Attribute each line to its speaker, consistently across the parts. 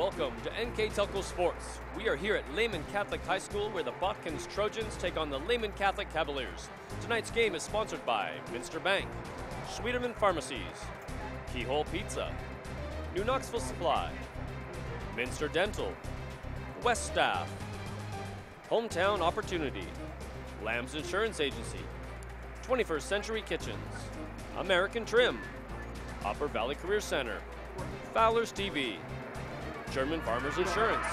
Speaker 1: Welcome to NKTelco Sports. We are here at Lehman Catholic High School where the Botkins Trojans take on the Lehman Catholic Cavaliers. Tonight's game is sponsored by Minster Bank, Schwederman Pharmacies, Keyhole Pizza, New Knoxville Supply, Minster Dental, West Staff, Hometown Opportunity, Lamb's Insurance Agency, 21st Century Kitchens, American Trim, Upper Valley Career Center, Fowler's TV, German Farmers Insurance,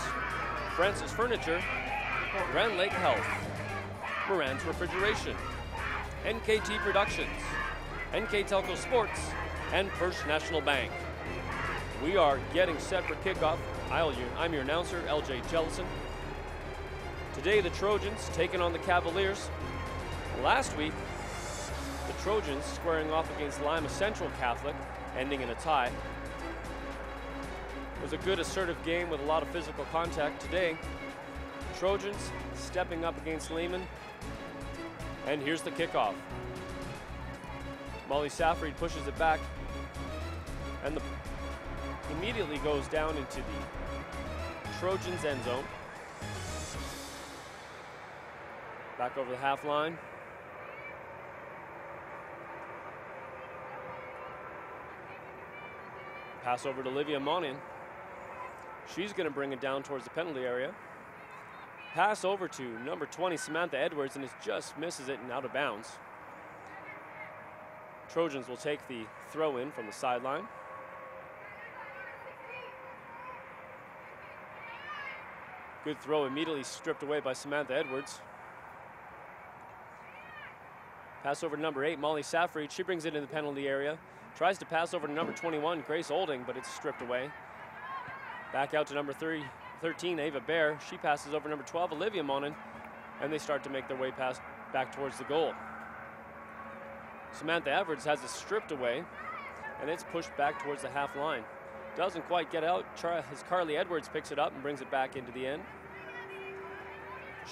Speaker 1: Francis Furniture, Grand Lake Health, Moran's Refrigeration, NKT Productions, NKTelco Sports, and First National Bank. We are getting set for kickoff. I'm your announcer, LJ Jellison. Today the Trojans taking on the Cavaliers. Last week, the Trojans squaring off against Lima Central Catholic, ending in a tie. It was a good assertive game with a lot of physical contact. Today, the Trojans stepping up against Lehman. And here's the kickoff. Molly Safried pushes it back and immediately goes down into the Trojans end zone. Back over the half line. Pass over to Olivia Monin. She's going to bring it down towards the penalty area. Pass over to number 20, Samantha Edwards, and it just misses it and out of bounds. Trojans will take the throw in from the sideline. Good throw, immediately stripped away by Samantha Edwards. Pass over to number 8, Molly Safried. She brings it in the penalty area. Tries to pass over to number 21, Grace Olding, but it's stripped away. Back out to number 13, Ava Bear. She passes over number 12, Olivia Monin, and they start to make their way back towards the goal. Samantha Edwards has it stripped away, and it's pushed back towards the half line. Doesn't quite get out as Carly Edwards picks it up and brings it back into the end.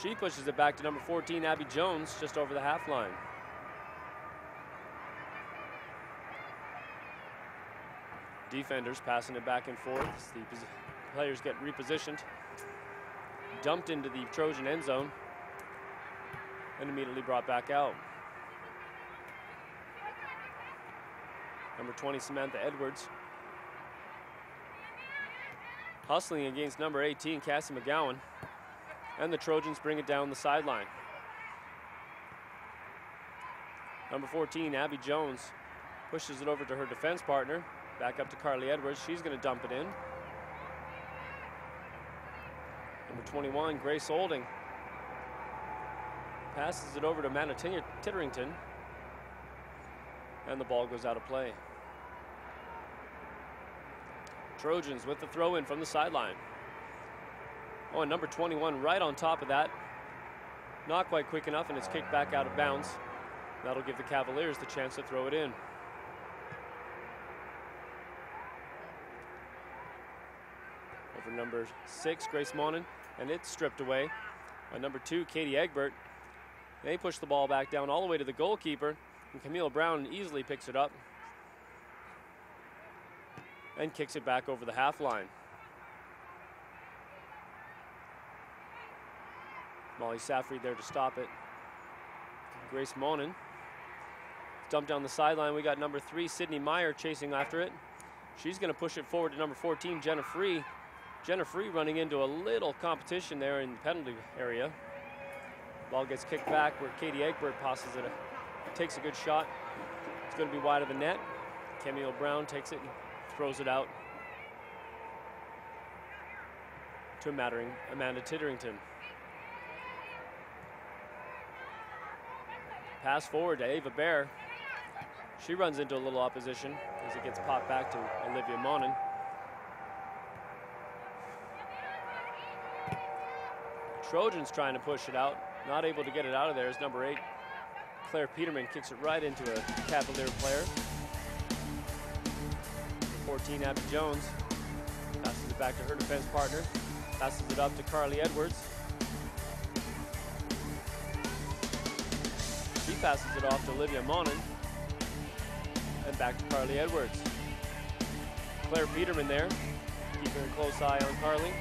Speaker 1: She pushes it back to number 14, Abby Jones, just over the half line. Defenders passing it back and forth. The players get repositioned. Dumped into the Trojan end zone and immediately brought back out. Number 20, Samantha Edwards. Hustling against number 18, Cassie McGowan. And the Trojans bring it down the sideline. Number 14, Abby Jones, pushes it over to her defense partner. Back up to Carly Edwards. She's going to dump it in. Number 21, Grace Olding, passes it over to Amanda Titterington. And the ball goes out of play. Trojans with the throw in from the sideline. Oh, and number 21 right on top of that. Not quite quick enough, and it's kicked back out of bounds. That'll give the Cavaliers the chance to throw it in. Over number 6, Grace Monin, and it's stripped away. Number 2, Katie Egbert. They push the ball back down all the way to the goalkeeper, and Camille Brown easily picks it up and kicks it back over the half line. Molly Safried there to stop it. Grace Monin. Dumped down the sideline. We got number 3, Sydney Meyer, chasing after it. She's going to push it forward to number 14, Jenna Free. Jenna Free running into a little competition there in the penalty area. Ball gets kicked back where Katie Egbert passes it. Takes a good shot. It's going to be wide of the net. Camille Brown takes it and throws it out to Amanda Titterington. Pass forward to Ava Bear. She runs into a little opposition as it gets popped back to Olivia Monin. Trojans trying to push it out, not able to get it out of there as number 8, Claire Peterman, kicks it right into a Cavalier player. Number 14, Abby Jones, passes it back to her defense partner, passes it up to Carly Edwards. She passes it off to Olivia Monin, and back to Carly Edwards. Claire Peterman there, keeping a close eye on Carly.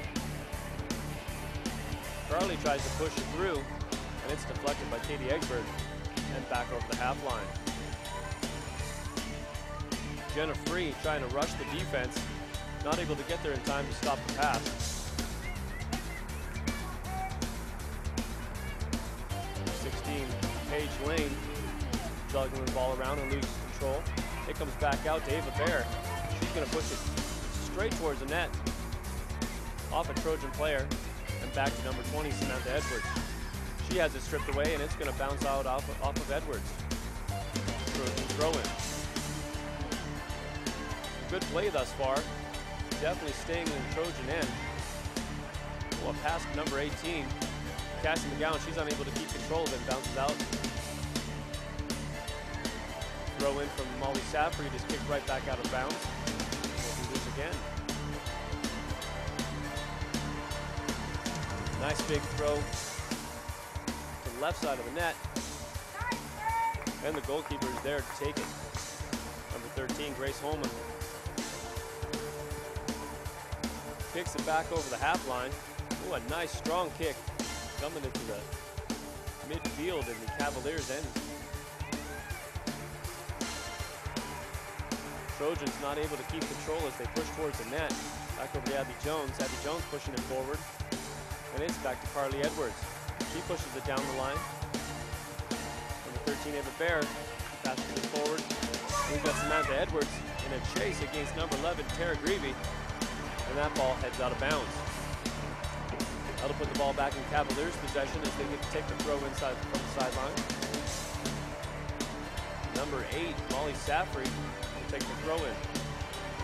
Speaker 1: Carly tries to push it through, and it's deflected by Katie Egbert and back over the half line. Jenna Free trying to rush the defense, not able to get there in time to stop the pass. 16, Paige Lane, juggling the ball around and loses control. It comes back out to Ava Bear. She's going to push it straight towards the net, off a Trojan player, and back to number 20, Samantha Edwards. She has it stripped away, and it's going to bounce out off of Edwards. Trojan throw in. Good play thus far. Definitely staying in the Trojan end. Oh, a pass to number 18. Cassie McGowan, she's unable to keep control of it, bounces out. Throw in from Molly Saffrey, just kicked right back out of bounds. We'll do this again. Nice big throw to the left side of the net. And the goalkeeper is there to take it. Number 13, Grace Holman. Kicks it back over the half line. Oh, a nice strong kick coming into the midfield in the Cavaliers' end. Trojans not able to keep control as they push towards the net. Back over to Abby Jones. Abby Jones pushing it forward. And it's back to Carly Edwards. She pushes it down the line. Number 13, Ava Bear, passes it forward. We've got Samantha Edwards in a chase against number 11, Tara Greavy. And that ball heads out of bounds. That'll put the ball back in Cavaliers' possession as they get to take the throw inside from the sideline. Number 8, Molly Saffrey, will take the throw in.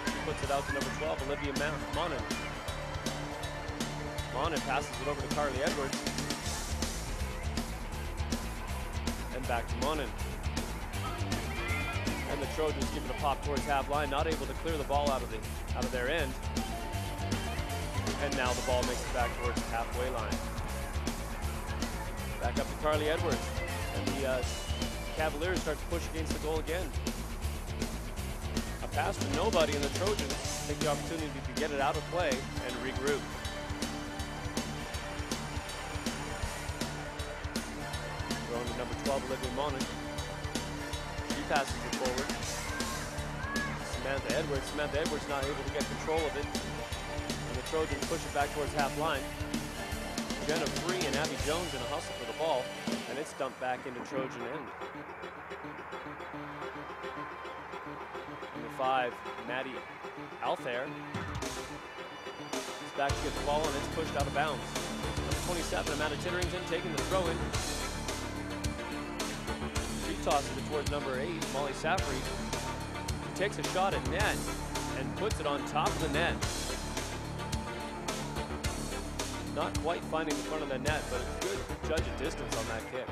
Speaker 1: She puts it out to number 12, Olivia Monin. Monin passes it over to Carly Edwards. And back to Monin. And the Trojans give it a pop towards half line, not able to clear the ball out of their end. And now the ball makes it back towards the halfway line. Back up to Carly Edwards. And the Cavaliers start to push against the goal again. A pass to nobody, and the Trojans take the opportunity to get it out of play and regroup. Throwing to number 12, Olivia Monin. She passes it forward. Samantha Edwards. Samantha Edwards not able to get control of it. And the Trojans push it back towards half line. Jenna Free and Abby Jones in a hustle for the ball, and it's dumped back into Trojan end. Number 5, Maddie Althair is back to get the ball, and it's pushed out of bounds. Number 27, Amanda Titterington taking the throw in. She tosses it towards number 8, Molly Saffrey, who takes a shot at net and puts it on top of the net. Not quite finding the front of the net, but a good judge of distance on that kick.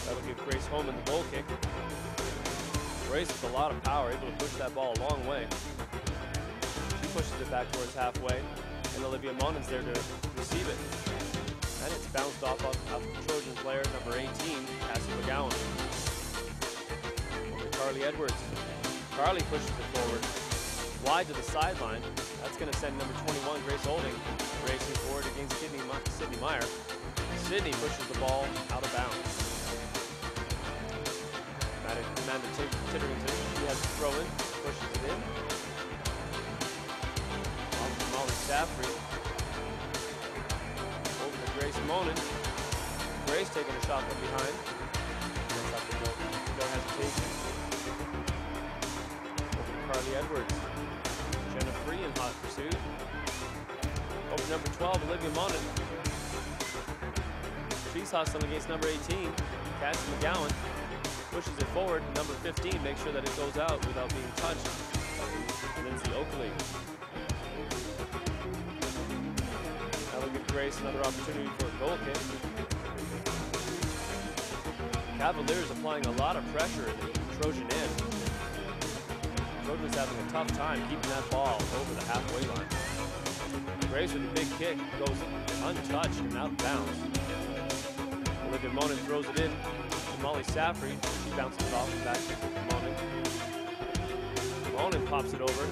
Speaker 1: That'll give Grace Holman the goal kick. Grace with a lot of power, able to push that ball a long way. She pushes it back towards halfway, and Olivia Monin's there to receive it. And it's bounced off of Trojan player number 18, Cassie McGowan. Over to Carly Edwards. Carly pushes it forward, wide to the sideline. That's going to send number 21, Grace Olding, racing forward against Sydney Meyer. Sydney pushes the ball out of bounds. Amanda Titterington, she has to throw in, pushes it in. Off to Molly Saffrey. Over to Grace Monin. Grace taking a shot from behind. No hesitation. Over to Carly Edwards. Jenna Free in hot pursuit. Over to number 12, Olivia Monin. She's hustling against number 18, Cassie McGowan. Pushes it forward. Number 15 makes sure that it goes out without being touched. Lindsay Oakley. That'll give Grace another opportunity for a goal kick. Cavaliers applying a lot of pressure in the Trojan end. Trojans having a tough time keeping that ball over the halfway line. Grace with a big kick goes untouched and out of bounds. Olivia Monin throws it in to Molly Saffrey. She bounces it off and back to Monin. Monin pops it over.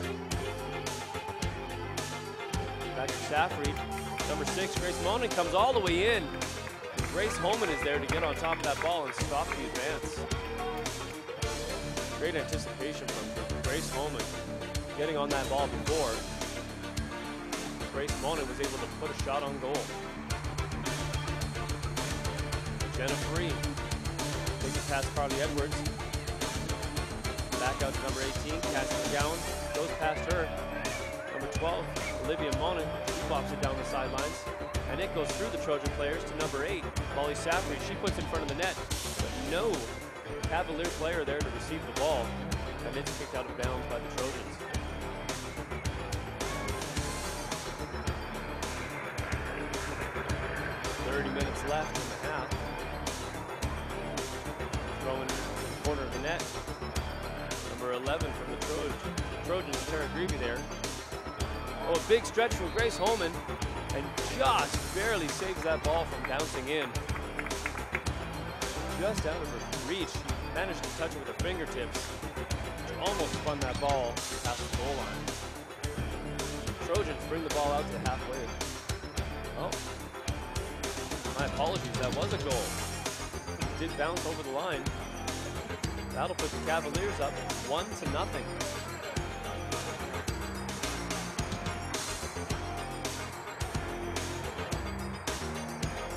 Speaker 1: Back to Safried. Number 6, Grace Monin comes all the way in. Grace Holman is there to get on top of that ball and stop the advance. Great anticipation from Grace Holman getting on that ball before Grace Monin was able to put a shot on goal. Jenna Free takes it past Carly Edwards. Back out to number 18, Cassie McGowan. Goes past her. Number 12, Olivia Monin. She bops it down the sidelines. And it goes through the Trojan players to number 8, Molly Safried. She puts it in front of the net, but no Cavalier player there to receive the ball. And it's kicked out of bounds by the Trojans. Minutes left in the half. Throwing in the corner of the net. Number 11 from the Trojans, Tara Greavy there. Oh, a big stretch from Grace Holman, and just barely saves that ball from bouncing in. Just out of her reach, she managed to touch it with her fingertips. She almost spun that ball past the goal line. Trojans bring the ball out to the halfway. Oh. My apologies, that was a goal. It did bounce over the line. That'll put the Cavaliers up 1-0.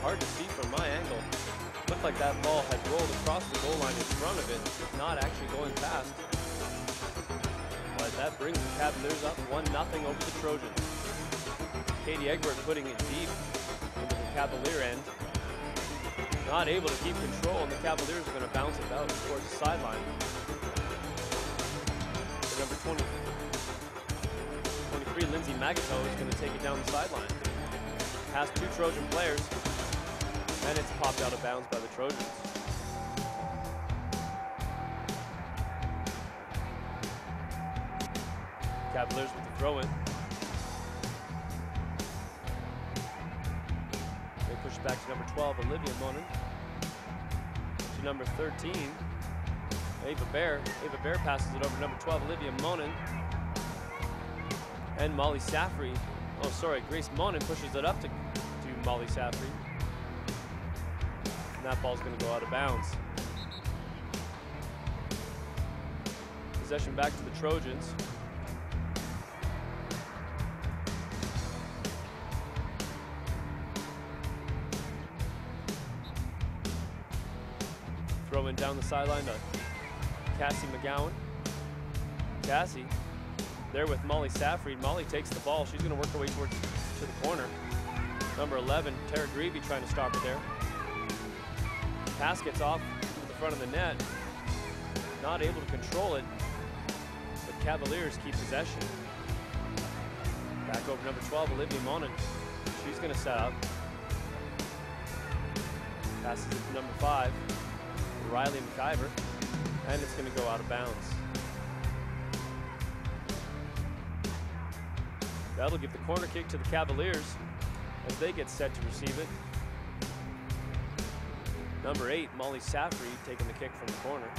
Speaker 1: Hard to see from my angle. Looked like that ball had rolled across the goal line in front of it, not actually going past. But that brings the Cavaliers up 1-0 over the Trojans. Katie Egbert putting it deep into the Cavalier end. Not able to keep control, and the Cavaliers are going to bounce it out towards the sideline. The number 23, Lindsay Magato, is going to take it down the sideline. Past 2 Trojan players, and it's popped out of bounds by the Trojans. Cavaliers with the throw-in. Push back to number 12, Olivia Monin. To number 13, Ava Bear. Ava Bear passes it over to number 12, Olivia Monin. And Molly Safried. Oh, sorry, Grace Monin pushes it up to Molly Safried. And that ball's going to go out of bounds. Possession back to the Trojans. Throwing down the sideline to Cassie McGowan. Cassie there with Molly Safried. Molly takes the ball. She's going to work her way to the corner. Number 11, Tara Greavy, trying to stop her there. Pass gets off to the front of the net. Not able to control it. The Cavaliers keep possession. Back over number 12, Olivia Monin. She's going to set up. Passes it to number 5. Riley McIver, and it's going to go out of bounds. That'll give the corner kick to the Cavaliers as they get set to receive it. Number 8, Molly Safried, taking the kick from the corner.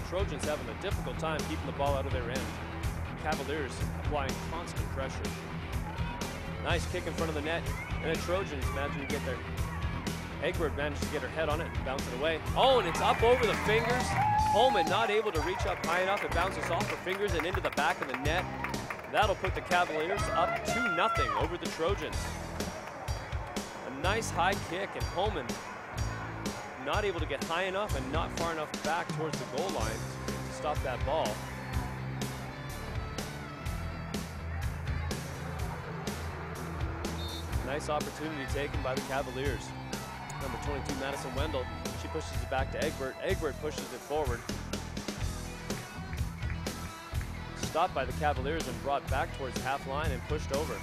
Speaker 1: Trojans having a difficult time keeping the ball out of their end. Cavaliers applying constant pressure. Nice kick in front of the net, and the Trojans managed to get there. Egbert managed to get her head on it and bounce it away. Oh, and it's up over the fingers. Holman not able to reach up high enough. It bounces off her fingers and into the back of the net. That'll put the Cavaliers up 2-0 over the Trojans. A nice high kick, and Holman not able to get high enough and not far enough back towards the goal line to stop that ball. Nice opportunity taken by the Cavaliers. Number 22, Madison Wendell, she pushes it back to Egbert. Egbert pushes it forward. Stopped by the Cavaliers and brought back towards the half line and pushed over.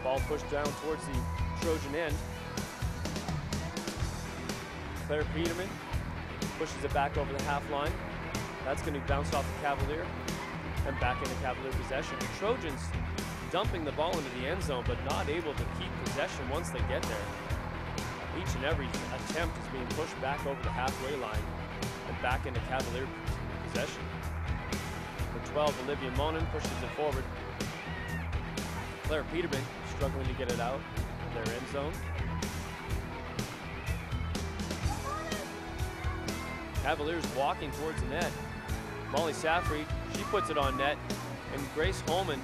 Speaker 1: Ball pushed down towards the Trojan end. Claire Peterman pushes it back over the half line. That's going to be bounced off the Cavalier and back into Cavalier possession. The Trojans dumping the ball into the end zone, but not able to keep possession once they get there. Each and every attempt is being pushed back over the halfway line and back into Cavalier possession. For 12, Olivia Monin pushes it forward. Claire Peterman struggling to get it out of their end zone. Cavaliers walking towards the net. Molly Saffrey, she puts it on net, and Grace Holman,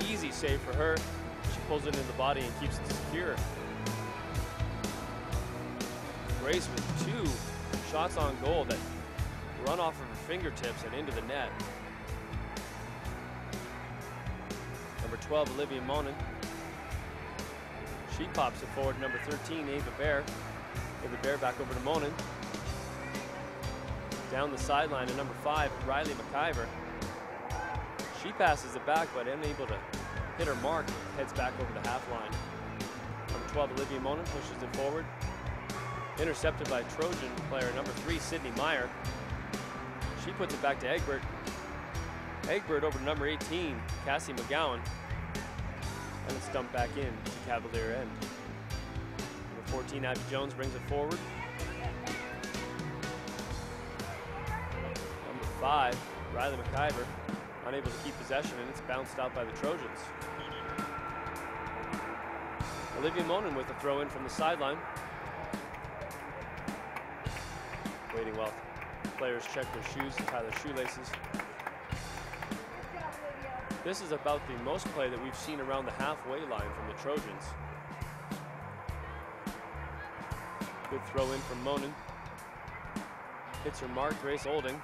Speaker 1: easy save for her. She pulls it into the body and keeps it secure. Grace with 2 shots on goal that run off of her fingertips and into the net. Number 12, Olivia Monin. She pops it forward. Number 13, Ava Bear. Ava Bear back over to Monin. Down the sideline to number 5, Riley McIver. She passes it back, but unable to hit her mark, heads back over the half line. Number 12, Olivia Monin pushes it forward. Intercepted by Trojan player number 3, Sydney Meyer. She puts it back to Egbert. Egbert over to number 18, Cassie McGowan. And it's dumped back in to Cavalier end. Number 14, Abby Jones brings it forward. Number 5, Riley McIver, unable to keep possession, and it's bounced out by the Trojans. Olivia Monin with a throw in from the sideline. Waiting while players check their shoes and tie their shoelaces. This is about the most play that we've seen around the halfway line from the Trojans. Good throw in from Monin. Hits her mark, Grace Olding.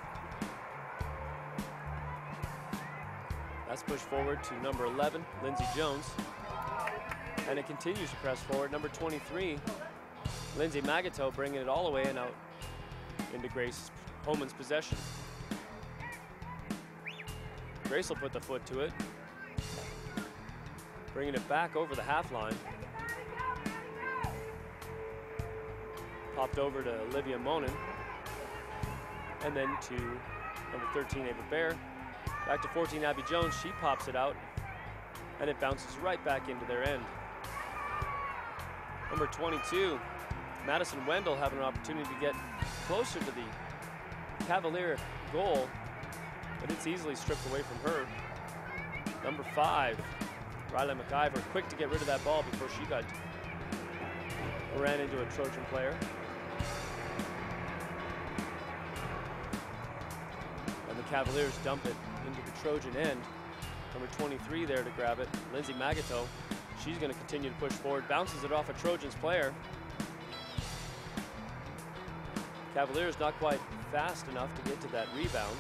Speaker 1: That's pushed forward to number 11, Lindsay Jones. And it continues to press forward. Number 23, Lindsay Magato, bringing it all the way and out into Grace Holman's possession. Grace will put the foot to it, bringing it back over the half line. Popped over to Olivia Monin, and then to number 13, Ava Bear. Back to 14, Abby Jones. She pops it out, and it bounces right back into their end. Number 22, Madison Wendell, having an opportunity to get closer to the Cavalier goal, but it's easily stripped away from her. Number 5, Riley McIver, quick to get rid of that ball before she ran into a Trojan player. And the Cavaliers dump it into the Trojan end. Number 23 there to grab it, Lindsay Magato. She's going to continue to push forward, bounces it off a Trojans player. Cavaliers not quite fast enough to get to that rebound.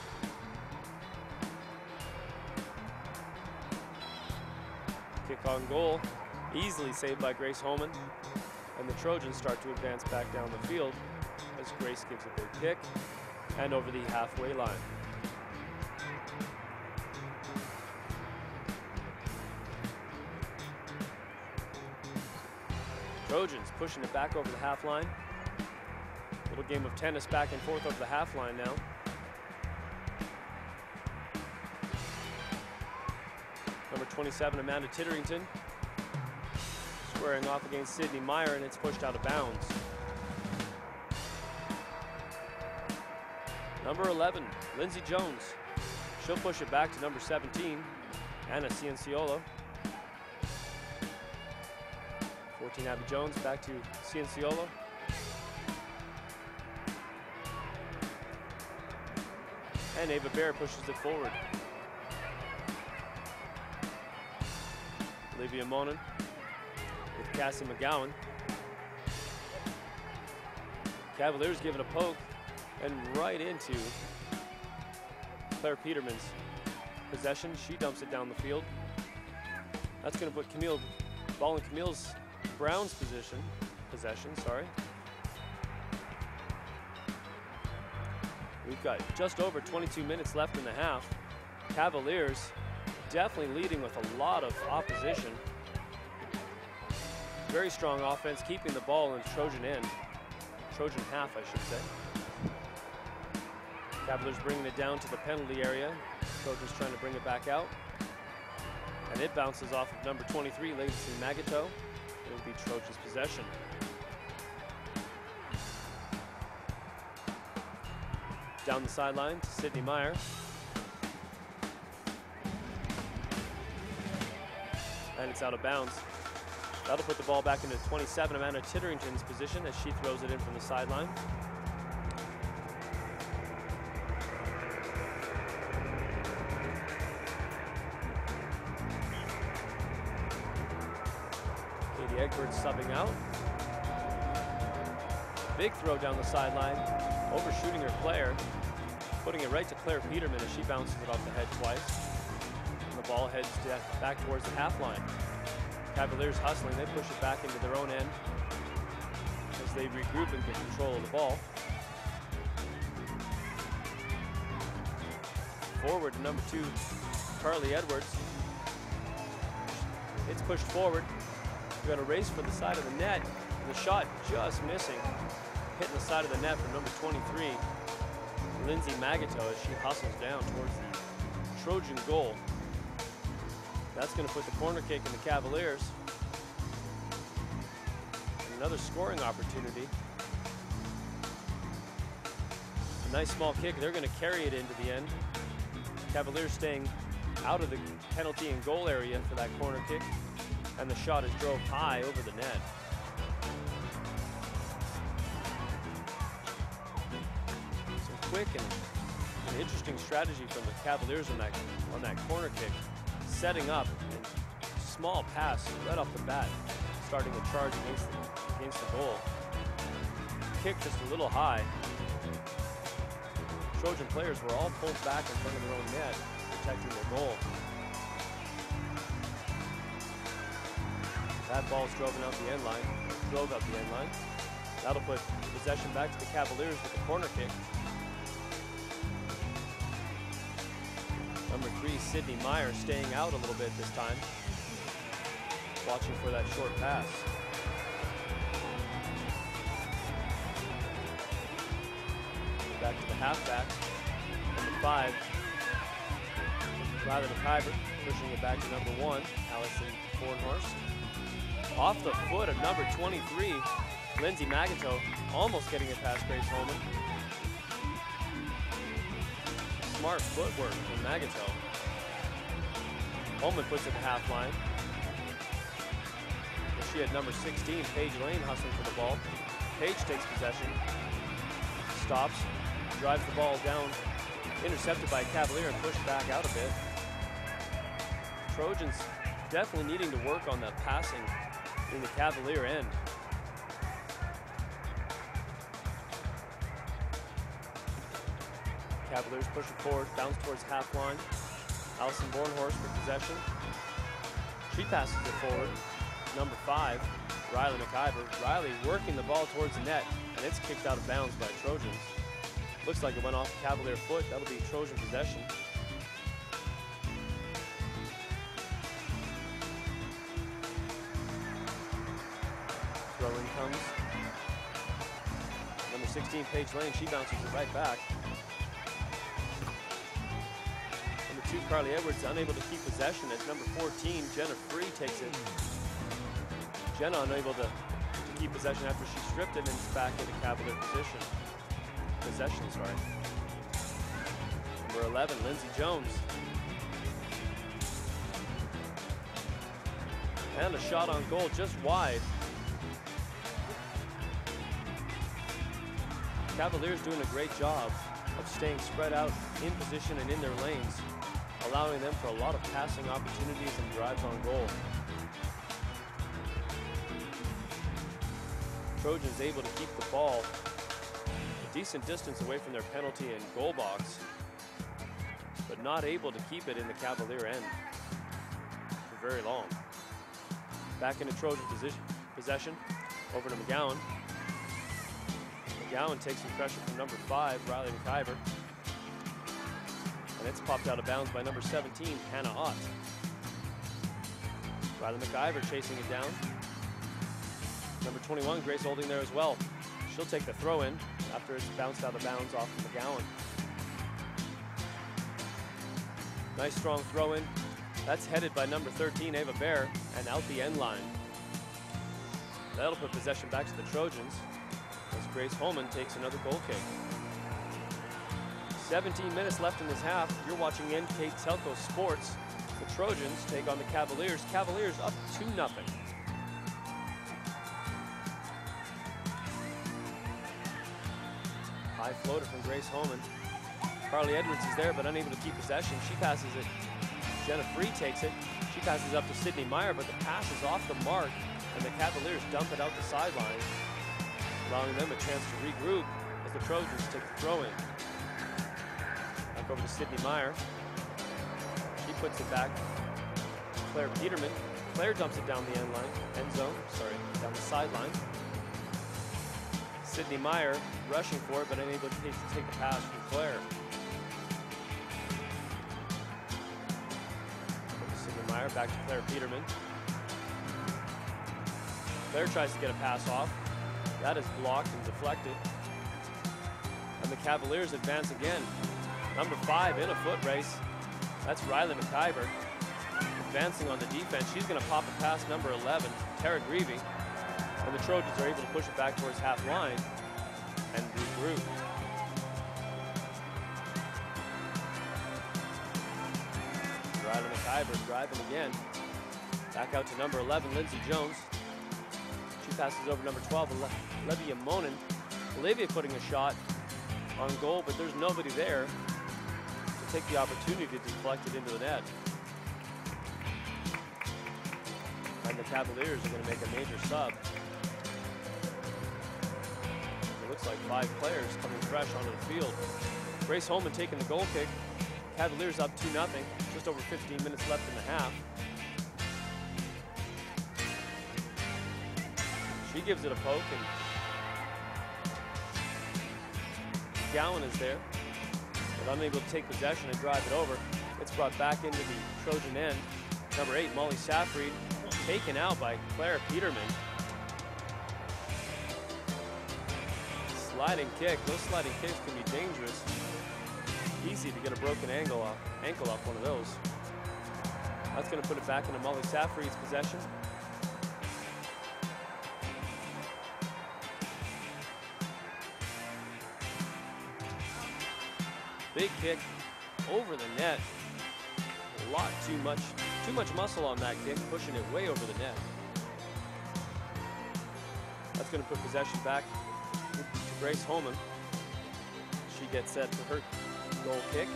Speaker 1: Kick on goal, easily saved by Grace Holman. And the Trojans start to advance back down the field as Grace gives a big kick and over the halfway line. Trojans pushing it back over the half line. Little game of tennis back and forth over the half line now. Number 27, Amanda Titterington, squaring off against Sydney Meyer, and it's pushed out of bounds. Number 11, Lindsay Jones. She'll push it back to number 17, Anna Cienciolo. 14, Abby Jones, back to Cienciolo. And Ava Bear pushes it forward. Olivia Monin with Cassie McGowan. Cavaliers giving a poke and right into Claire Peterman's possession. She dumps it down the field. That's going to put ball in Camille's Brown's possession. We've got just over 22 minutes left in the half. Cavaliers definitely leading with a lot of opposition. Very strong offense, keeping the ball in Trojan end. Trojan half, I should say. Cavaliers bringing it down to the penalty area. Trojans trying to bring it back out. And it bounces off of number 23, Lindsay Magato. It'll be Trojans' possession. down the sideline to Sidney Meyer. And it's out of bounds. That'll put the ball back into 27, Amanda Titterington's position as she throws it in from the sideline. Katie Egbert subbing out. Big throw down the sideline, overshooting her player, putting it right to Claire Peterman as she bounces it off the head twice. And the ball heads back towards the half line. Cavaliers hustling, they push it back into their own end as they regroup and get control of the ball. Forward to number 2, Carly Edwards. It's pushed forward. We got a race for the side of the net. The shot just missing, hitting the side of the net from number 23, Lindsay Magato, as she hustles down towards the Trojan goal. That's going to put the corner kick in the Cavaliers. Another scoring opportunity. A nice small kick. They're going to carry it into the end. Cavaliers staying out of the penalty and goal area for that corner kick. And the shot is drove high over the net. Some quick and an interesting strategy from the Cavaliers on that corner kick. Setting up and small pass right off the bat, starting a charge against the goal. Kick just a little high. Trojan players were all pulled back in front of their own net, protecting their goal. That ball's drove out the end line. That'll put possession back to the Cavaliers with the corner kick. Number 3, Sidney Meyer, staying out a little bit this time. Watching for that short pass. Back to the halfback. Number 5, Riley McIver, pushing it back to number 1, Allison Bornhorst. Off the foot of number 23, Lindsay Magato, almost getting it past Grace Holman. Smart footwork from Magato. Holman puts it to half line. She had number 16, Paige Lane, hustling for the ball. Paige takes possession, stops, drives the ball down, intercepted by a Cavalier and pushed back out a bit. Trojans definitely needing to work on that passing in the Cavalier end. Cavaliers push it forward, bounce towards half line. Allison Bornhorst for possession. She passes it forward. Number 5, Riley McIver. Riley working the ball towards the net, and it's kicked out of bounds by Trojans. Looks like it went off the Cavalier foot. That'll be Trojan possession. Throw in comes. Number 16, Paige Lane, she bounces it right back. Number 2, Carly Edwards, unable to keep possession as number 14, Jenna Free, takes it. Jenna unable to keep possession after she stripped it and it's back into Cavalier possession, sorry. Number 11, Lindsay Jones. And a shot on goal just wide. Cavaliers doing a great job of staying spread out in position and in their lanes, allowing them for a lot of passing opportunities and drives on goal. Trojans able to keep the ball a decent distance away from their penalty and goal box, but not able to keep it in the Cavalier end for very long. Back into Trojan possession, over to McGowan. McGowan takes some pressure from number 5, Riley McIver. And it's popped out of bounds by number 17, Hannah Ott. Riley McIver chasing it down. Number 21, Grace Holding there as well. She'll take the throw in after it's bounced out of bounds off of McGowan. Nice strong throw in. That's headed by number 13, Ava Bear, and out the end line. That'll put possession back to the Trojans as Grace Holman takes another goal kick. 17 minutes left in this half. You're watching NKTelco Sports. The Trojans take on the Cavaliers. Cavaliers up 2-0. High floater from Grace Holman. Carly Edwards is there, but unable to keep possession. She passes it. Jenna Free takes it. She passes up to Sydney Meyer, but the pass is off the mark, and the Cavaliers dump it out the sideline, allowing them a chance to regroup as the Trojans take the throw-in. Back over to Sydney Meyer. She puts it back. Claire Peterman. Claire dumps it down the end zone, down the sideline. Sydney Meyer rushing for it, but unable to take the pass from Claire. Sydney Meyer back to Claire Peterman. Claire tries to get a pass off. That is blocked and deflected. And the Cavaliers advance again. Number 5 in a foot race. That's Riley McIver. Advancing on the defense. She's going to pop it past number 11, Tara Greavy. And the Trojans are able to push it back towards half line and regroup. Riley McIver driving again. Back out to number 11, Lindsay Jones. She passes over number 12, Olivia Monin. Olivia putting a shot on goal, but there's nobody there to take the opportunity to deflect it into the net. And the Cavaliers are going to make a major sub. It looks like 5 players coming fresh onto the field. Grace Holman taking the goal kick. Cavaliers up 2-0. Just over 15 minutes left in the half. She gives it a poke, and Gowan is there, but unable to take possession and drive it over. It's brought back into the Trojan end. Number 8, Molly Safried, taken out by Claire Peterman. Sliding kick. Those sliding kicks can be dangerous. Easy to get a broken ankle off one of those. That's going to put it back into Molly Safried's possession. Big kick over the net. A lot too much muscle on that kick, pushing it way over the net. That's going to put possession back to Grace Holman. She gets set for her goal kick.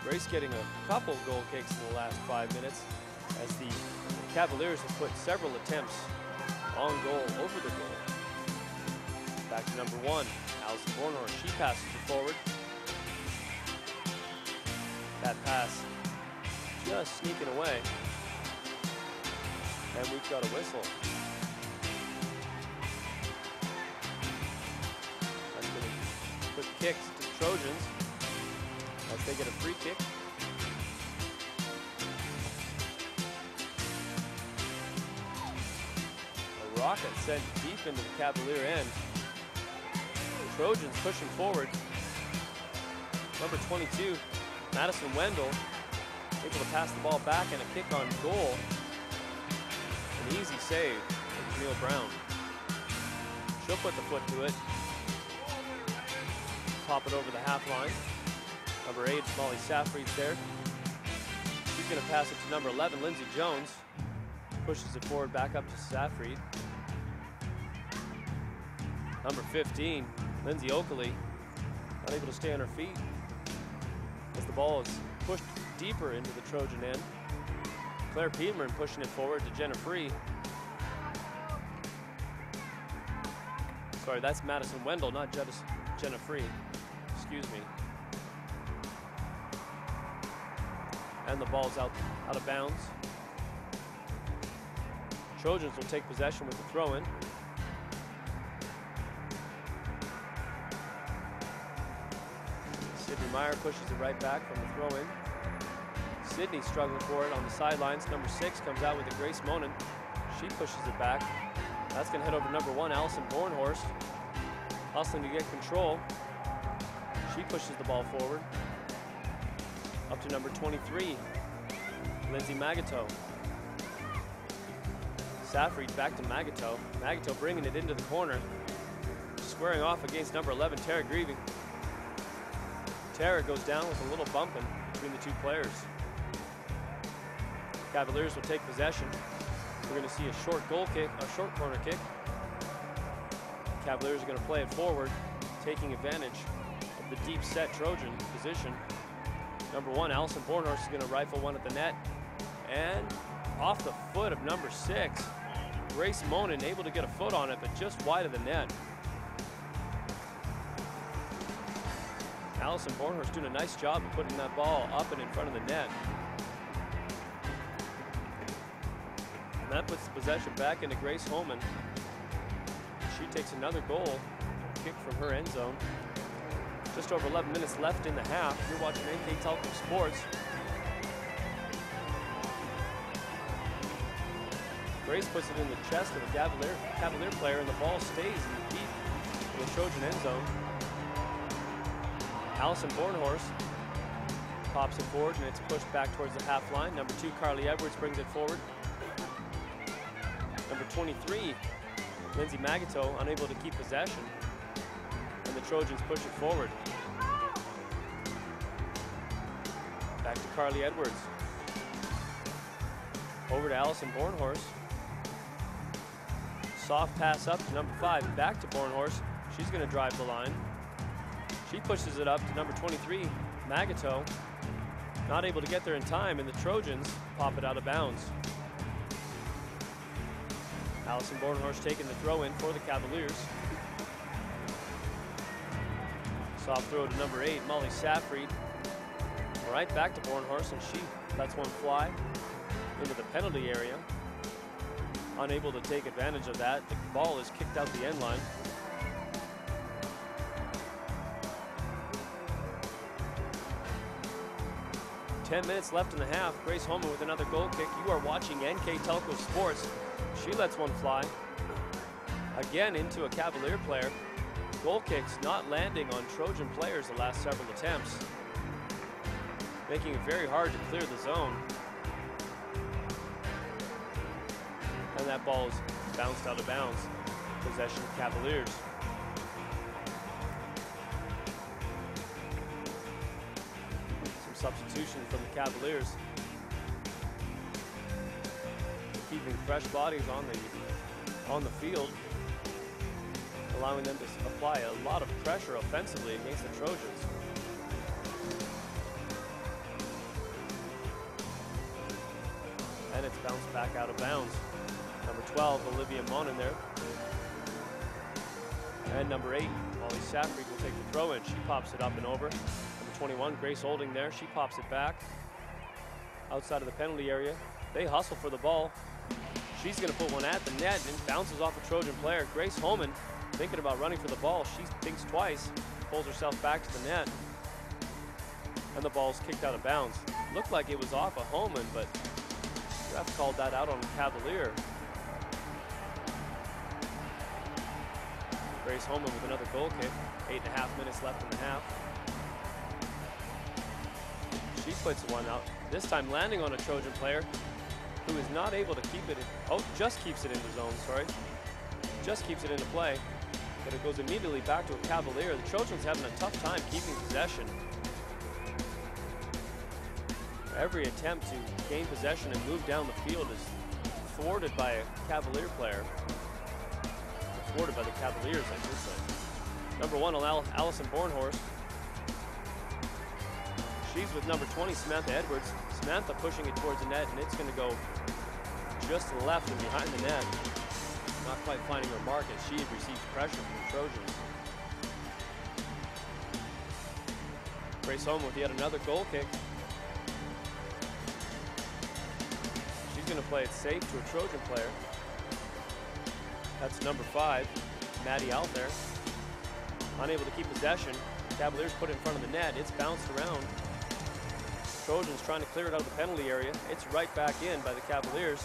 Speaker 1: Grace getting a couple goal kicks in the last 5 minutes as the Cavaliers have put several attempts on goal over the goal. Back to number 1, Allison Bornhorst. She passes it forward. That pass just sneaking away. And we've got a whistle. That's going to put kicks to the Trojans as they get a free kick. A rocket sent deep into the Cavalier end. Trojans pushing forward. Number 22, Madison Wendell, able to pass the ball back and a kick on goal. An easy save from Camille Brown. She'll put the foot to it. Pop it over the half line. Number 8, Molly Safried's there. She's going to pass it to number 11, Lindsay Jones. Pushes it forward back up to Safried. Number 15, Lindsay Oakley, not able to stay on her feet as the ball is pushed deeper into the Trojan end. Claire Peterman pushing it forward to Jenna Free. Sorry, that's Madison Wendell, not Jenna Free. Excuse me. And the ball's out of bounds. Trojans will take possession with the throw-in. Sydney Meyer pushes it right back from the throw-in. Sydney struggling for it on the sidelines. Number 6 comes out with a Grace Monin. She pushes it back. That's going to head over to number 1, Allison Bornhorst. Hustling to get control. She pushes the ball forward. Up to number 23, Lindsay Magato. Safried back to Magato. Magato bringing it into the corner. Squaring off against number 11, Tara Grieving. Tara goes down with a little bumping between the two players. Cavaliers will take possession. We're going to see a short goal kick, a short corner kick. Cavaliers are going to play it forward, taking advantage of the deep set Trojan position. Number 1, Allison Bornhorst, is going to rifle one at the net. And off the foot of number 6, Grace Monin, able to get a foot on it, but just wide of the net. Allison Bornhorst doing a nice job of putting that ball up and in front of the net. And that puts the possession back into Grace Holman. She takes another goal, kick from her end zone. Just over 11 minutes left in the half. You're watching NKTelco Sports. Grace puts it in the chest of the Cavalier player, and the ball stays in the deep in the Trojan end zone. Allison Bornhorst pops it forward, and it's pushed back towards the half line. Number 2, Carly Edwards, brings it forward. Number 23, Lindsay Magato, unable to keep possession, and the Trojans push it forward. Back to Carly Edwards. Over to Allison Bornhorst. Soft pass up to number 5, back to Bornhorst. She's going to drive the line. She pushes it up to number 23, Magato. Not able to get there in time, and the Trojans pop it out of bounds. Allison Bornhorst taking the throw in for the Cavaliers. Soft throw to number 8, Molly Safried. Right back to Bornhorst, and she lets one fly into the penalty area. Unable to take advantage of that. The ball is kicked out the end line. Ten minutes left in the half. Grace Holman with another goal kick. You are watching NKTelco Sports. She lets one fly. Again into a Cavalier player. Goal kicks not landing on Trojan players the last several attempts, making it very hard to clear the zone. And that ball is bounced out of bounds. Possession of Cavaliers. Some substitutions from the Cavaliers, keeping fresh bodies on the field, allowing them to apply a lot of pressure offensively against the Trojans. And it's bounced back out of bounds. Number 12, Olivia Monin there. And number 8, Molly Safried, will take the throw in. She pops it up and over. Number 21, Grace Olding there. She pops it back outside of the penalty area. They hustle for the ball. She's going to put one at the net, and bounces off a Trojan player. Grace Holman thinking about running for the ball. She thinks twice, pulls herself back to the net, and the ball's kicked out of bounds. Looked like it was off a Holman, but the ref called that out on the Cavalier. Grace Holman with another goal kick. 8.5 minutes left in the half. She puts one out, this time landing on a Trojan player who is not able to keep it in, just keeps it in the zone, sorry. Just keeps it into play, but it goes immediately back to a Cavalier. The Trojans having a tough time keeping possession. Every attempt to gain possession and move down the field is thwarted by a Cavalier player. Thwarted by the Cavaliers, I should say. Number 1, Allison Bornhorst. She's with number 20, Samantha Edwards. Samantha pushing it towards the net, and it's going to go just to the left and behind the net. Not quite finding her mark as she had received pressure from the Trojans. Grace Holman with yet another goal kick. She's going to play it safe to a Trojan player. That's number 5, Maddie out there. Unable to keep possession. Cavaliers put it in front of the net. It's bounced around. Trojans trying to clear it out of the penalty area. It's right back in by the Cavaliers.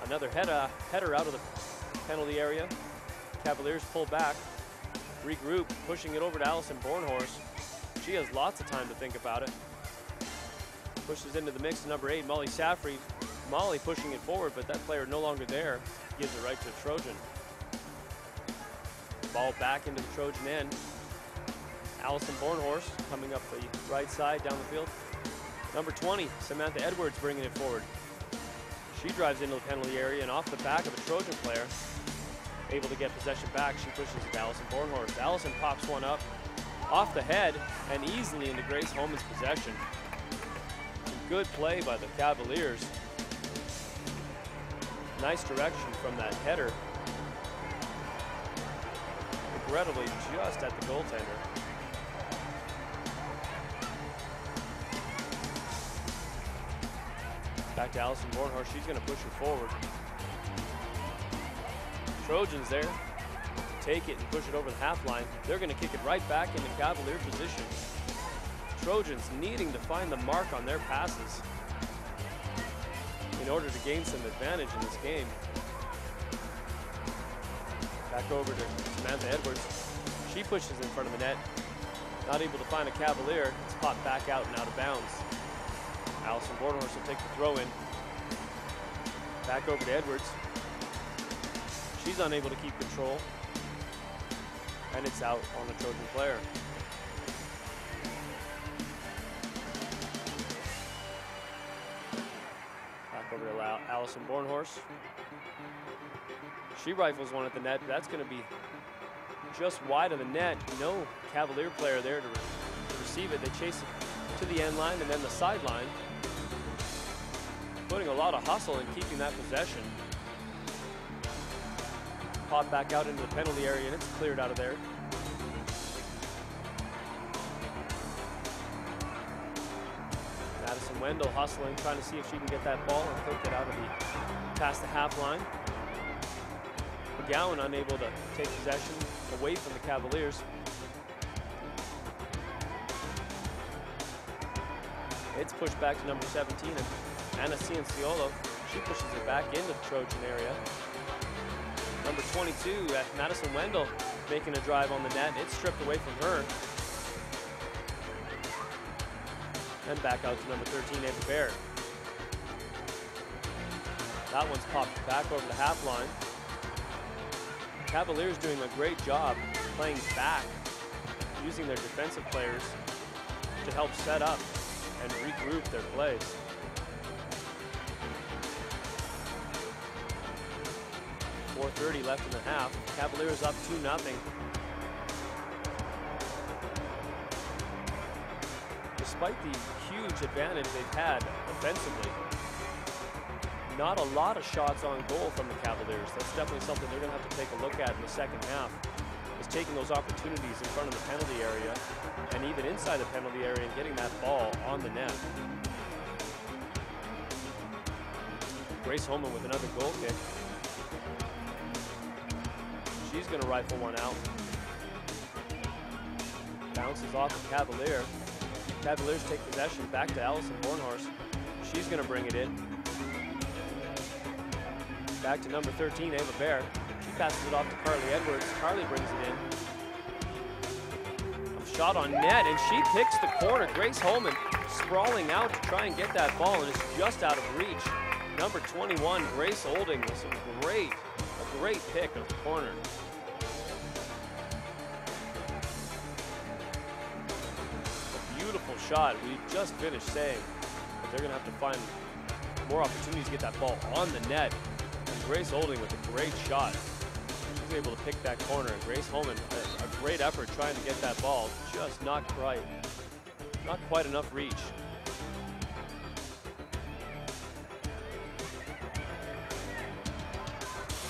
Speaker 1: Another header out of the penalty area. Cavaliers pull back, regroup, pushing it over to Allison Bornhorst. She has lots of time to think about it. Pushes into the mix to number 8, Molly Safried. Molly pushing it forward, but that player no longer there. Gives it right to Trojan. Ball back into the Trojan end. Allison Bornhorst coming up the right side down the field. Number 20, Samantha Edwards bringing it forward. She drives into the penalty area and off the back of a Trojan player, able to get possession back. She pushes it to Allison Bornhorst. Allison pops one up off the head and easily into Grace Holman's possession. Good play by the Cavaliers. Nice direction from that header. Regrettably just at the goaltender. Back to Allison Bornhorst. She's going to push her forward. Trojans there. Take it and push it over the half line. They're going to kick it right back into Cavalier position. Trojans needing to find the mark on their passes in order to gain some advantage in this game. Back over to Samantha Edwards. She pushes in front of the net. Not able to find a Cavalier. It's popped back out and out of bounds. Allison Bornhorst will take the throw in. Back over to Edwards. She's unable to keep control. And it's out on the Trojan player. Back over to Allison Bornhorst. She rifles one at the net. That's going to be just wide of the net. No Cavalier player there to receive it. They chase it to the end line and then the sideline. Putting a lot of hustle and keeping that possession. Pop back out into the penalty area and it's cleared out of there. Madison Wendell hustling, trying to see if she can get that ball and clip it out of past the half line. McGowan unable to take possession away from the Cavaliers. It's pushed back to number 17 and Anna Cianciolo. She pushes it back into the Trojan area. Number 22, Madison Wendell making a drive on the net. It's stripped away from her. And back out to number 13, Egbert. That one's popped back over the half line. Cavaliers doing a great job playing back, using their defensive players to help set up and regroup their plays. .430 left in the half. Cavaliers up 2-0. Despite the huge advantage they've had offensively, not a lot of shots on goal from the Cavaliers. That's definitely something they're going to have to take a look at in the second half, is taking those opportunities in front of the penalty area and even inside the penalty area and getting that ball on the net. Grace Holman with another goal kick. She's going to rifle one out. Bounces off the Cavalier. Cavaliers take possession back to Allison Bornhorst. She's going to bring it in. Back to number 13, Ava Bear. She passes it off to Carly Edwards. Carly brings it in. A shot on net, and she picks the corner. Grace Holman sprawling out to try and get that ball, and it's just out of reach. Number 21, Grace Olding, with some a great pick of the corner. A beautiful shot. We just finished saying that they're going to have to find more opportunities to get that ball on the net. And Grace Olding with a great shot. She's able to pick that corner. And Grace Holman, a great effort trying to get that ball. Just not quite enough reach.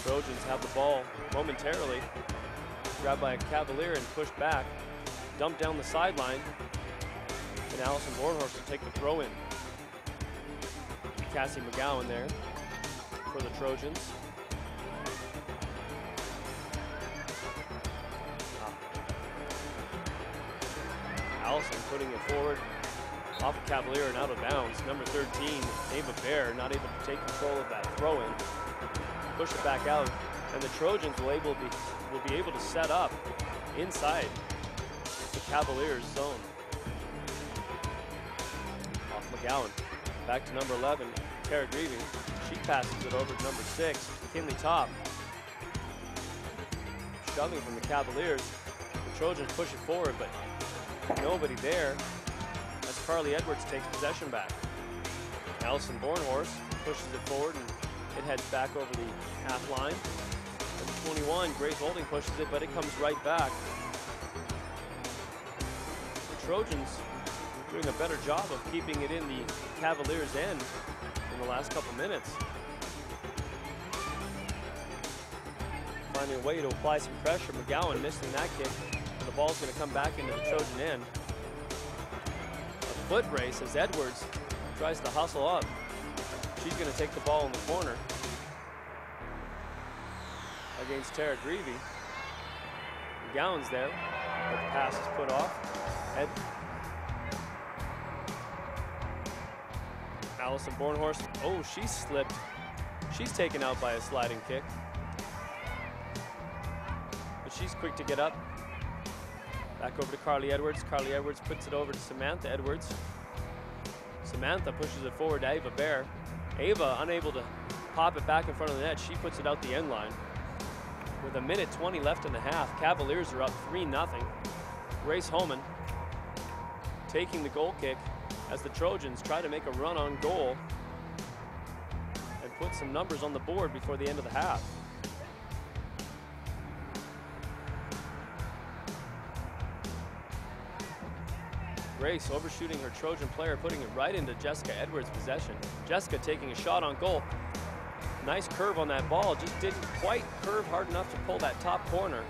Speaker 1: Trojans have the ball momentarily. Grabbed by a Cavalier and pushed back. Dumped down the sideline. And Allison Bornhorst will take the throw in. Cassie McGowan there for the Trojans. Allison putting it forward off of Cavalier and out of bounds. Number 13, Ava Bear, not able to take control of that throw in. Push it back out, and the Trojans will be able to set up inside the Cavaliers zone. Off McGowan, back to number 11, Tara Grieving. She passes it over to number 6, Kinley Top. shoving from the Cavaliers. The Trojans push it forward, but nobody there as Carly Edwards takes possession back. Allison Bornhorst pushes it forward and it heads back over the half line. Number 21, Grace Holding pushes it, but it comes right back. The Trojans doing a better job of keeping it in the Cavaliers' end in the last couple minutes. Finding a way to apply some pressure. McGowan missing that kick, and the ball's going to come back into the Trojan end. A foot race as Edwards tries to hustle up. She's going to take the ball in the corner against Tara Greavy. McGowan's there, but the pass is put off. Allison Bornhorst, oh, she slipped. She's taken out by a sliding kick. But she's quick to get up. Back over to Carly Edwards. Carly Edwards puts it over to Samantha Edwards. Samantha pushes it forward to Ava Bear. Ava unable to pop it back in front of the net. She puts it out the end line. With a minute 20 left in the half, Cavaliers are up 3-0. Grace Holman taking the goal kick as the Trojans try to make a run on goal and put some numbers on the board before the end of the half. Grace overshooting her Trojan player, putting it right into Jessica Edwards' possession. Jessica taking a shot on goal. Nice curve on that ball, just didn't quite curve hard enough to pull that top corner.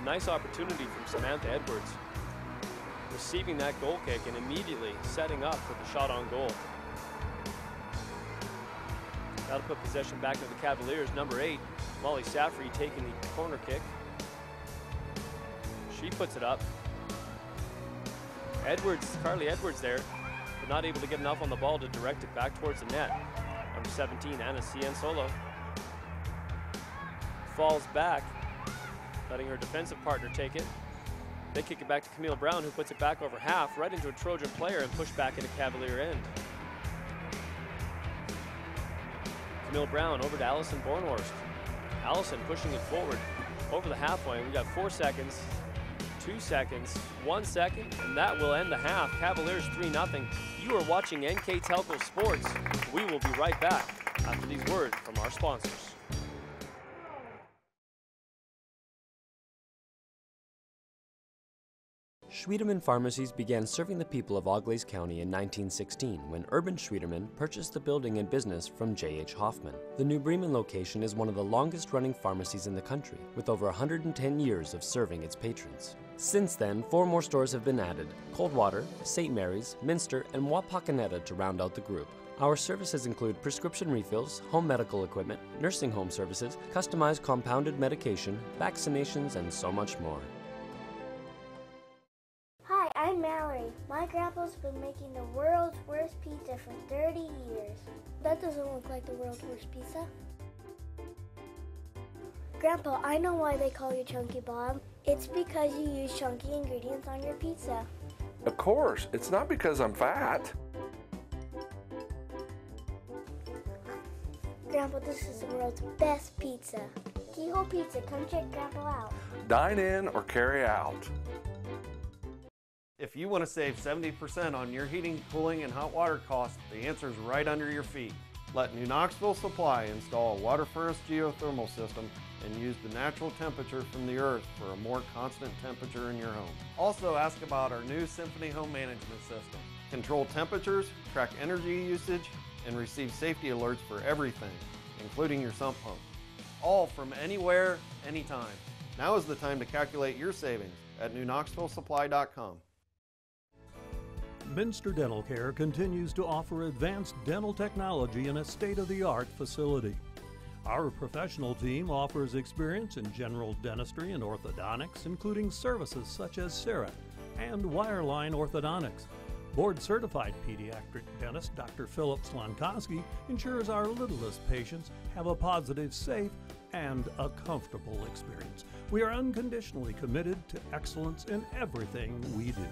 Speaker 1: A nice opportunity from Samantha Edwards. Receiving that goal kick and immediately setting up with the shot on goal. That'll put possession back to the Cavaliers. Number 8, Molly Saffrey taking the corner kick. She puts it up. Edwards, Carly Edwards there, but not able to get enough on the ball to direct it back towards the net. Number 17, Anna Ciansolo, falls back, letting her defensive partner take it. They kick it back to Camille Brown, who puts it back over half, right into a Trojan player and push back into Cavalier end. Camille Brown over to Allison Bornhorst. Allison pushing it forward over the halfway. We got 4 seconds. 2 seconds, 1 second, and that will end the half. Cavaliers 3-0. You are watching NKTelco Sports. We will be right back after these words from our sponsors. Schwiedemann Pharmacies began serving the people of Auglaize County in 1916 when Urban Schwiedemann purchased the building and business from J.H. Hoffman. The New Bremen location is one of the longest-running pharmacies in the country, with over 110 years of serving its patrons. Since then, 4 more stores have been added: Coldwater, St. Mary's, Minster, and Wapakoneta to round out the group. Our services include prescription refills, home medical equipment, nursing home services, customized compounded medication, vaccinations, and so much more.
Speaker 2: Hi, I'm Mallory. My grandpa's been making the world's worst pizza for 30 years. That doesn't look like the world's worst pizza. Grandpa, I know why they call you Chunky Bob. It's because you use chunky ingredients on your pizza.
Speaker 3: Of course, it's not because I'm fat.
Speaker 2: Grandpa, this is the world's best pizza. Keyhole Pizza, come check Grandpa out.
Speaker 3: Dine in or carry out.
Speaker 4: If you want to save 70% on your heating, cooling, and hot water costs, the answer is right under your feet. Let New Knoxville Supply install a water furnace geothermal system and use the natural temperature from the earth for a more constant temperature in your home. Also ask about our new Symphony Home Management System. Control temperatures, track energy usage, and receive safety alerts for everything, including your sump pump. All from anywhere, anytime. Now is the time to calculate your savings at newknoxvillesupply.com.
Speaker 5: Minster Dental Care continues to offer advanced dental technology in a state-of-the-art facility. Our professional team offers experience in general dentistry and orthodontics, including services such as CERA and wireline orthodontics. Board-certified pediatric dentist Dr. Philip Slankowski ensures our littlest patients have a positive, safe, and a comfortable experience. We are unconditionally committed to excellence in everything we do.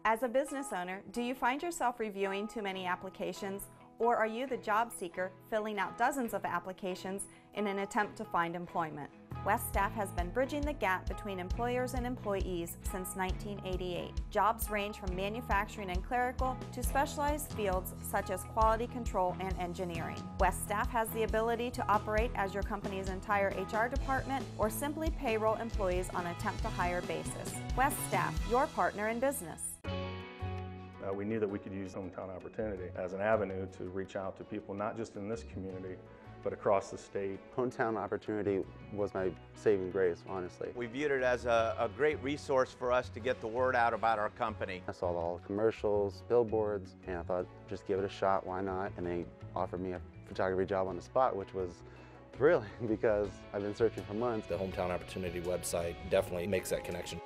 Speaker 6: As a business owner, do you find yourself reviewing too many applications, or are you the job seeker filling out dozens of applications in an attempt to find employment? West staff has been bridging the gap between employers and employees since 1988. Jobs range from manufacturing and clerical to specialized fields such as quality control and engineering. West staff has the ability to operate as your company's entire HR department or simply payroll employees on a temp-to-hire basis. West staff, your partner in business.
Speaker 7: We knew that we could use Hometown Opportunity as an avenue to reach out to people not just in this community, but across the state.
Speaker 8: Hometown Opportunity was my saving grace, honestly.
Speaker 9: We viewed it as a great resource for us to get the word out about our company.
Speaker 8: I saw all the commercials, billboards, and I thought, just give it a shot, why not? And they offered me a photography job on the spot, which was thrilling because I've been searching for months.
Speaker 10: The Hometown Opportunity website definitely makes that connection.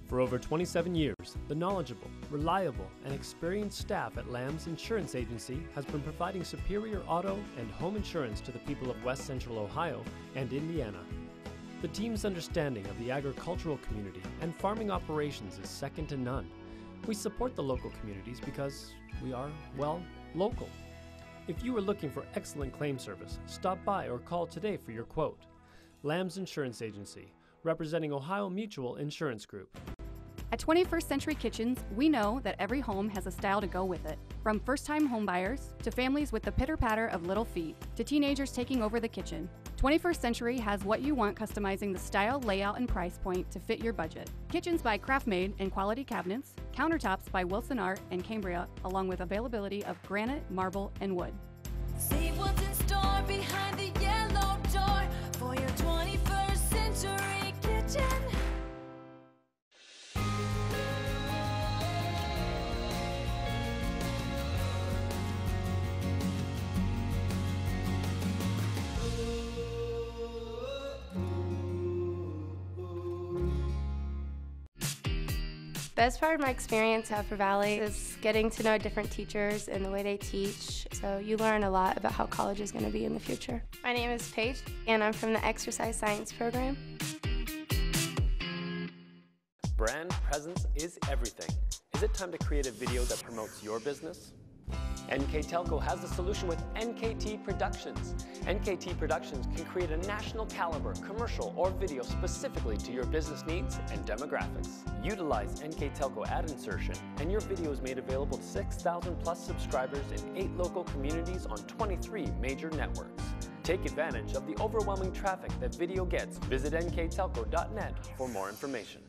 Speaker 11: For over 27 years, the knowledgeable, reliable, and experienced staff at Lamb's Insurance Agency has been providing superior auto and home insurance to the people of West Central Ohio and Indiana. The team's understanding of the agricultural community and farming operations is second to none. We support the local communities because we are, well, local. If you are looking for excellent claim service, stop by or call today for your quote. Lamb's Insurance Agency, representing Ohio Mutual Insurance Group.
Speaker 12: At 21st Century Kitchens, we know that every home has a style to go with it. From first-time homebuyers, to families with the pitter-patter of little feet, to teenagers taking over the kitchen, 21st Century has what you want, customizing the style, layout, and price point to fit your budget. Kitchens by Craftmade and quality cabinets, countertops by Wilson Art and Cambria, along with availability of granite, marble, and wood.
Speaker 13: See what's in store behind the yellow door for your 21st Century Kitchen.
Speaker 14: Best part of my experience at Upper Valley is getting to know different teachers and the way they teach, so you learn a lot about how college is going to be in the future. My name is Paige, and I'm from the Exercise Science program.
Speaker 1: Brand presence is everything. Is it time to create a video that promotes your business? NKTelco has the solution with NKT Productions. NKT Productions can create a national caliber commercial or video specifically to your business needs and demographics. Utilize NKTelco ad insertion and your video is made available to 6,000 plus subscribers in 8 local communities on 23 major networks. Take advantage of the overwhelming traffic that video gets. Visit nktelco.net for more information.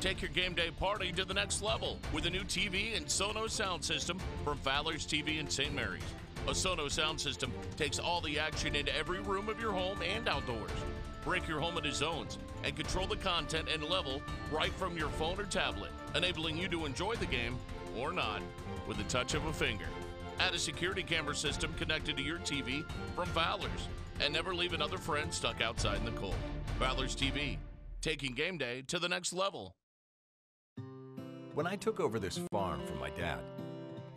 Speaker 15: Take your game day party to the next level with a new TV and Sonos sound system from Fowler's TV in St. Mary's. A Sonos sound system takes all the action into every room of your home and outdoors. Break your home into zones and control the content and level right from your phone or tablet, enabling you to enjoy the game or not with the touch of a finger. Add a security camera system connected to your TV from Fowler's and never leave another friend stuck outside in the cold. Fowler's TV, taking game day to the next level.
Speaker 16: When I took over this farm from my dad,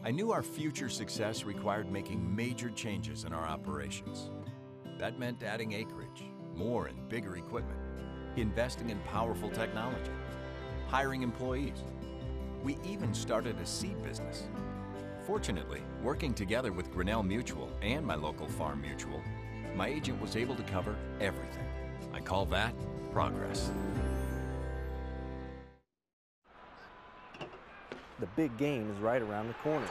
Speaker 16: I knew our future success required making major changes in our operations. That meant adding acreage, more and bigger equipment, investing in powerful technology, hiring employees. We even started a seed business. Fortunately, working together with Grinnell Mutual and my local farm mutual, my agent was able to cover everything. I call that progress.
Speaker 17: The big game is right around the corner.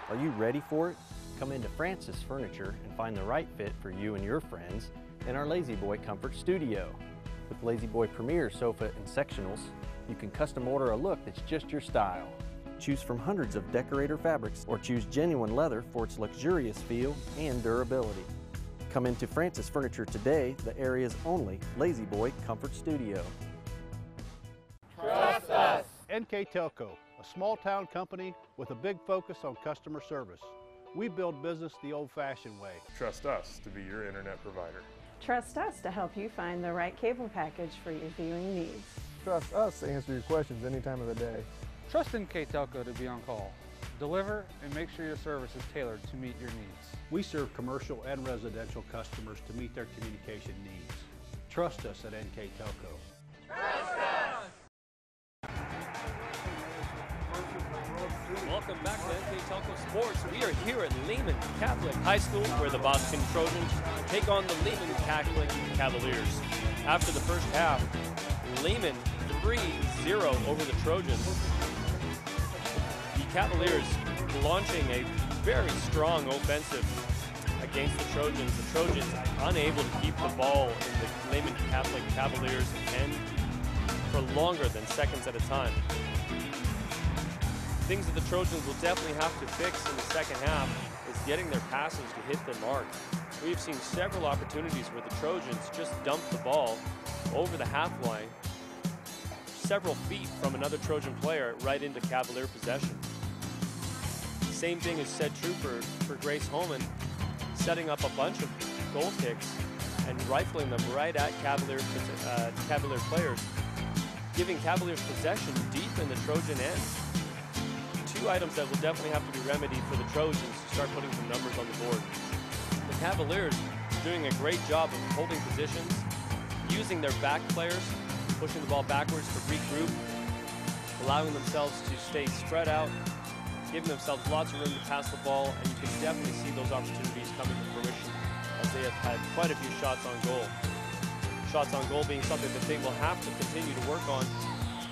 Speaker 17: Are you ready for it? Come into Francis Furniture and find the right fit for you and your friends in our Lazy Boy Comfort Studio. With Lazy Boy Premier Sofa and Sectionals, you can custom order a look that's just your style. Choose from hundreds of decorator fabrics or choose genuine leather for its luxurious feel and durability. Come into Francis Furniture today, the area's only Lazy Boy Comfort Studio.
Speaker 18: Trust us! NKTelco, a small-town company with a big focus on customer service. We build business the old-fashioned way.
Speaker 7: Trust us to be your internet provider.
Speaker 19: Trust us to help you find the right cable package for your viewing needs.
Speaker 20: Trust us to answer your questions any time of the day.
Speaker 21: Trust NKTelco to be on call. Deliver and make sure your service is tailored to meet your needs.
Speaker 18: We serve commercial and residential customers to meet their communication needs. Trust us at NKTelco.
Speaker 13: Trust us!
Speaker 1: Welcome back to NKTelco Sports. We are here at Lehman Catholic High School where the Botkins Trojans take on the Lehman Catholic Cavaliers. After the first half, Lehman 3-0 over the Trojans. The Cavaliers launching a very strong offensive against the Trojans. The Trojans unable to keep the ball in the Lehman Catholic Cavaliers' end for longer than seconds at a time. Things that the Trojans will definitely have to fix in the second half is getting their passes to hit their mark. We've seen several opportunities where the Trojans just dump the ball over the half line, several feet from another Trojan player right into Cavalier possession. Same thing is said true for Grace Holman, setting up a bunch of goal kicks and rifling them right at Cavalier players, giving Cavaliers possession deep in the Trojan end. Two items that will definitely have to be remedied for the Trojans to start putting some numbers on the board. The Cavaliers doing a great job of holding positions, using their back players, pushing the ball backwards to regroup, allowing themselves to stay spread out, giving themselves lots of room to pass the ball, and you can definitely see those opportunities coming to fruition as they have had quite a few shots on goal. Shots on goal being something that they will have to continue to work on.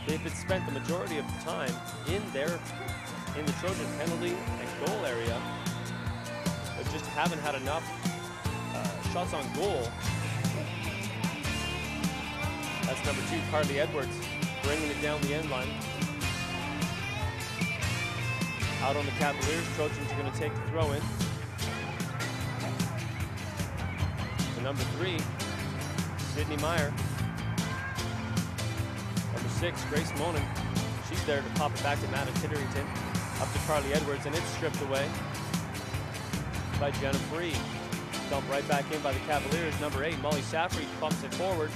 Speaker 1: They've been spent the majority of the time in the Trojan penalty and goal area, but just haven't had enough shots on goal. That's number 2, Carly Edwards, bringing it down the end line. Out on the Cavaliers, Trojans are going to take the throw in. To number 3, Sydney Meyer. Number 6, Grace Monin. She's there to pop it back to Matta Titterington. Up to Carly Edwards, and it's stripped away by Jenna Free. Dumped right back in by the Cavaliers. Number 8, Molly Saffrey pumps it forward.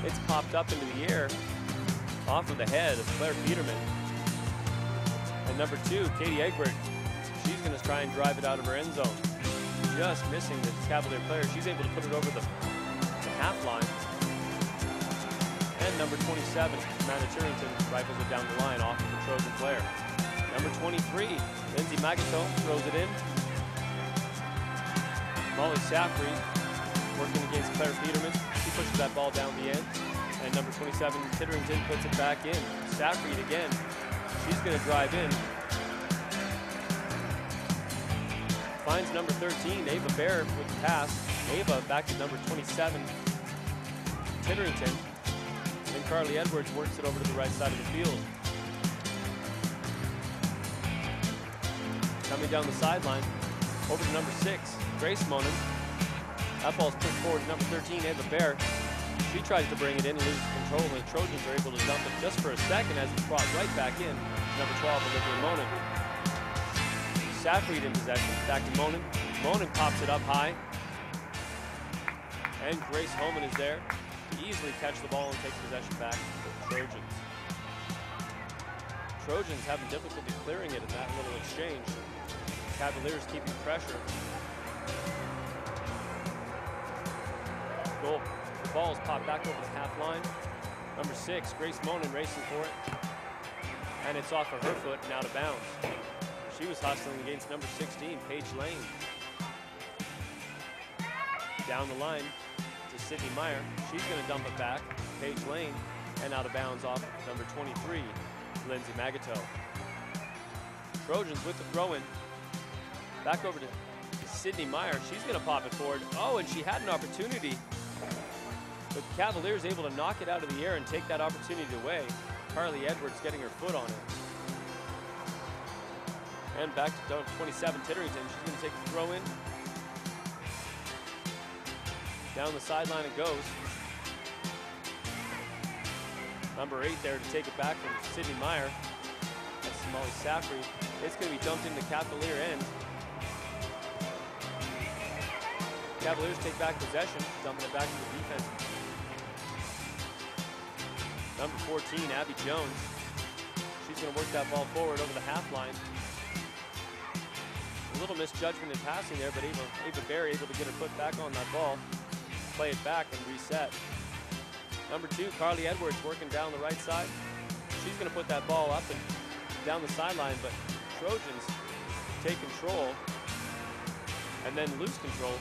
Speaker 1: It's popped up into the air off of the head of Claire Peterman. And number 2, Katie Egbert. She's going to try and drive it out of her end zone. Just missing the Cavalier player. She's able to put it over the half line. And number 27, Matta Titterington, rifles it down the line off of the Trojan player. Number 23, Lindsay Magato throws it in. Molly Saffrey working against Claire Peterman. She pushes that ball down the end. And number 27, Titterington, puts it back in. Saffrey again. She's going to drive in. Finds number 13, Ava Bear, with the pass. Ava back to number 27, Titterington. And Carly Edwards works it over to the right side of the field. Coming down the sideline, over to number 6, Grace Monin. That ball's pushed forward to number 13, Ava Bear. She tries to bring it in and loses control, and the Trojans are able to dump it just for a second as it's brought right back in. Number 12, Olivia Monin. Saffried in possession, back to Monin. Monin pops it up high. And Grace Holman is there to easily catch the ball and take possession back for the Trojans. Trojans having difficulty clearing it in that little exchange. Cavaliers keeping pressure. Goal. The ball is popped back over the half line. Number 6, Grace Monin racing for it. And it's off of her foot and out of bounds. She was hustling against number 16, Paige Lane. Down the line to Sydney Meyer. She's going to dump it back. Paige Lane, and out of bounds off number 23, Lindsay Magato. Trojans with the throw-in. Back over to Sydney Meyer. She's going to pop it forward. Oh, and she had an opportunity. But the Cavaliers able to knock it out of the air and take that opportunity away. Carly Edwards getting her foot on it. And back to 27, Titterington. She's going to take the throw in. Down the sideline it goes. Number 8 there to take it back from Sydney Meyer. That's Molly Saffrey. It's going to be dumped into Cavalier end. Cavaliers take back possession, dumping it back to the defense. Number 14, Abby Jones. She's going to work that ball forward over the half line. A little misjudgment in passing there, but Ava Bear able to get her foot back on that ball, play it back and reset. Number 2, Carly Edwards working down the right side. She's going to put that ball up and down the sideline, but Trojans take control and then lose control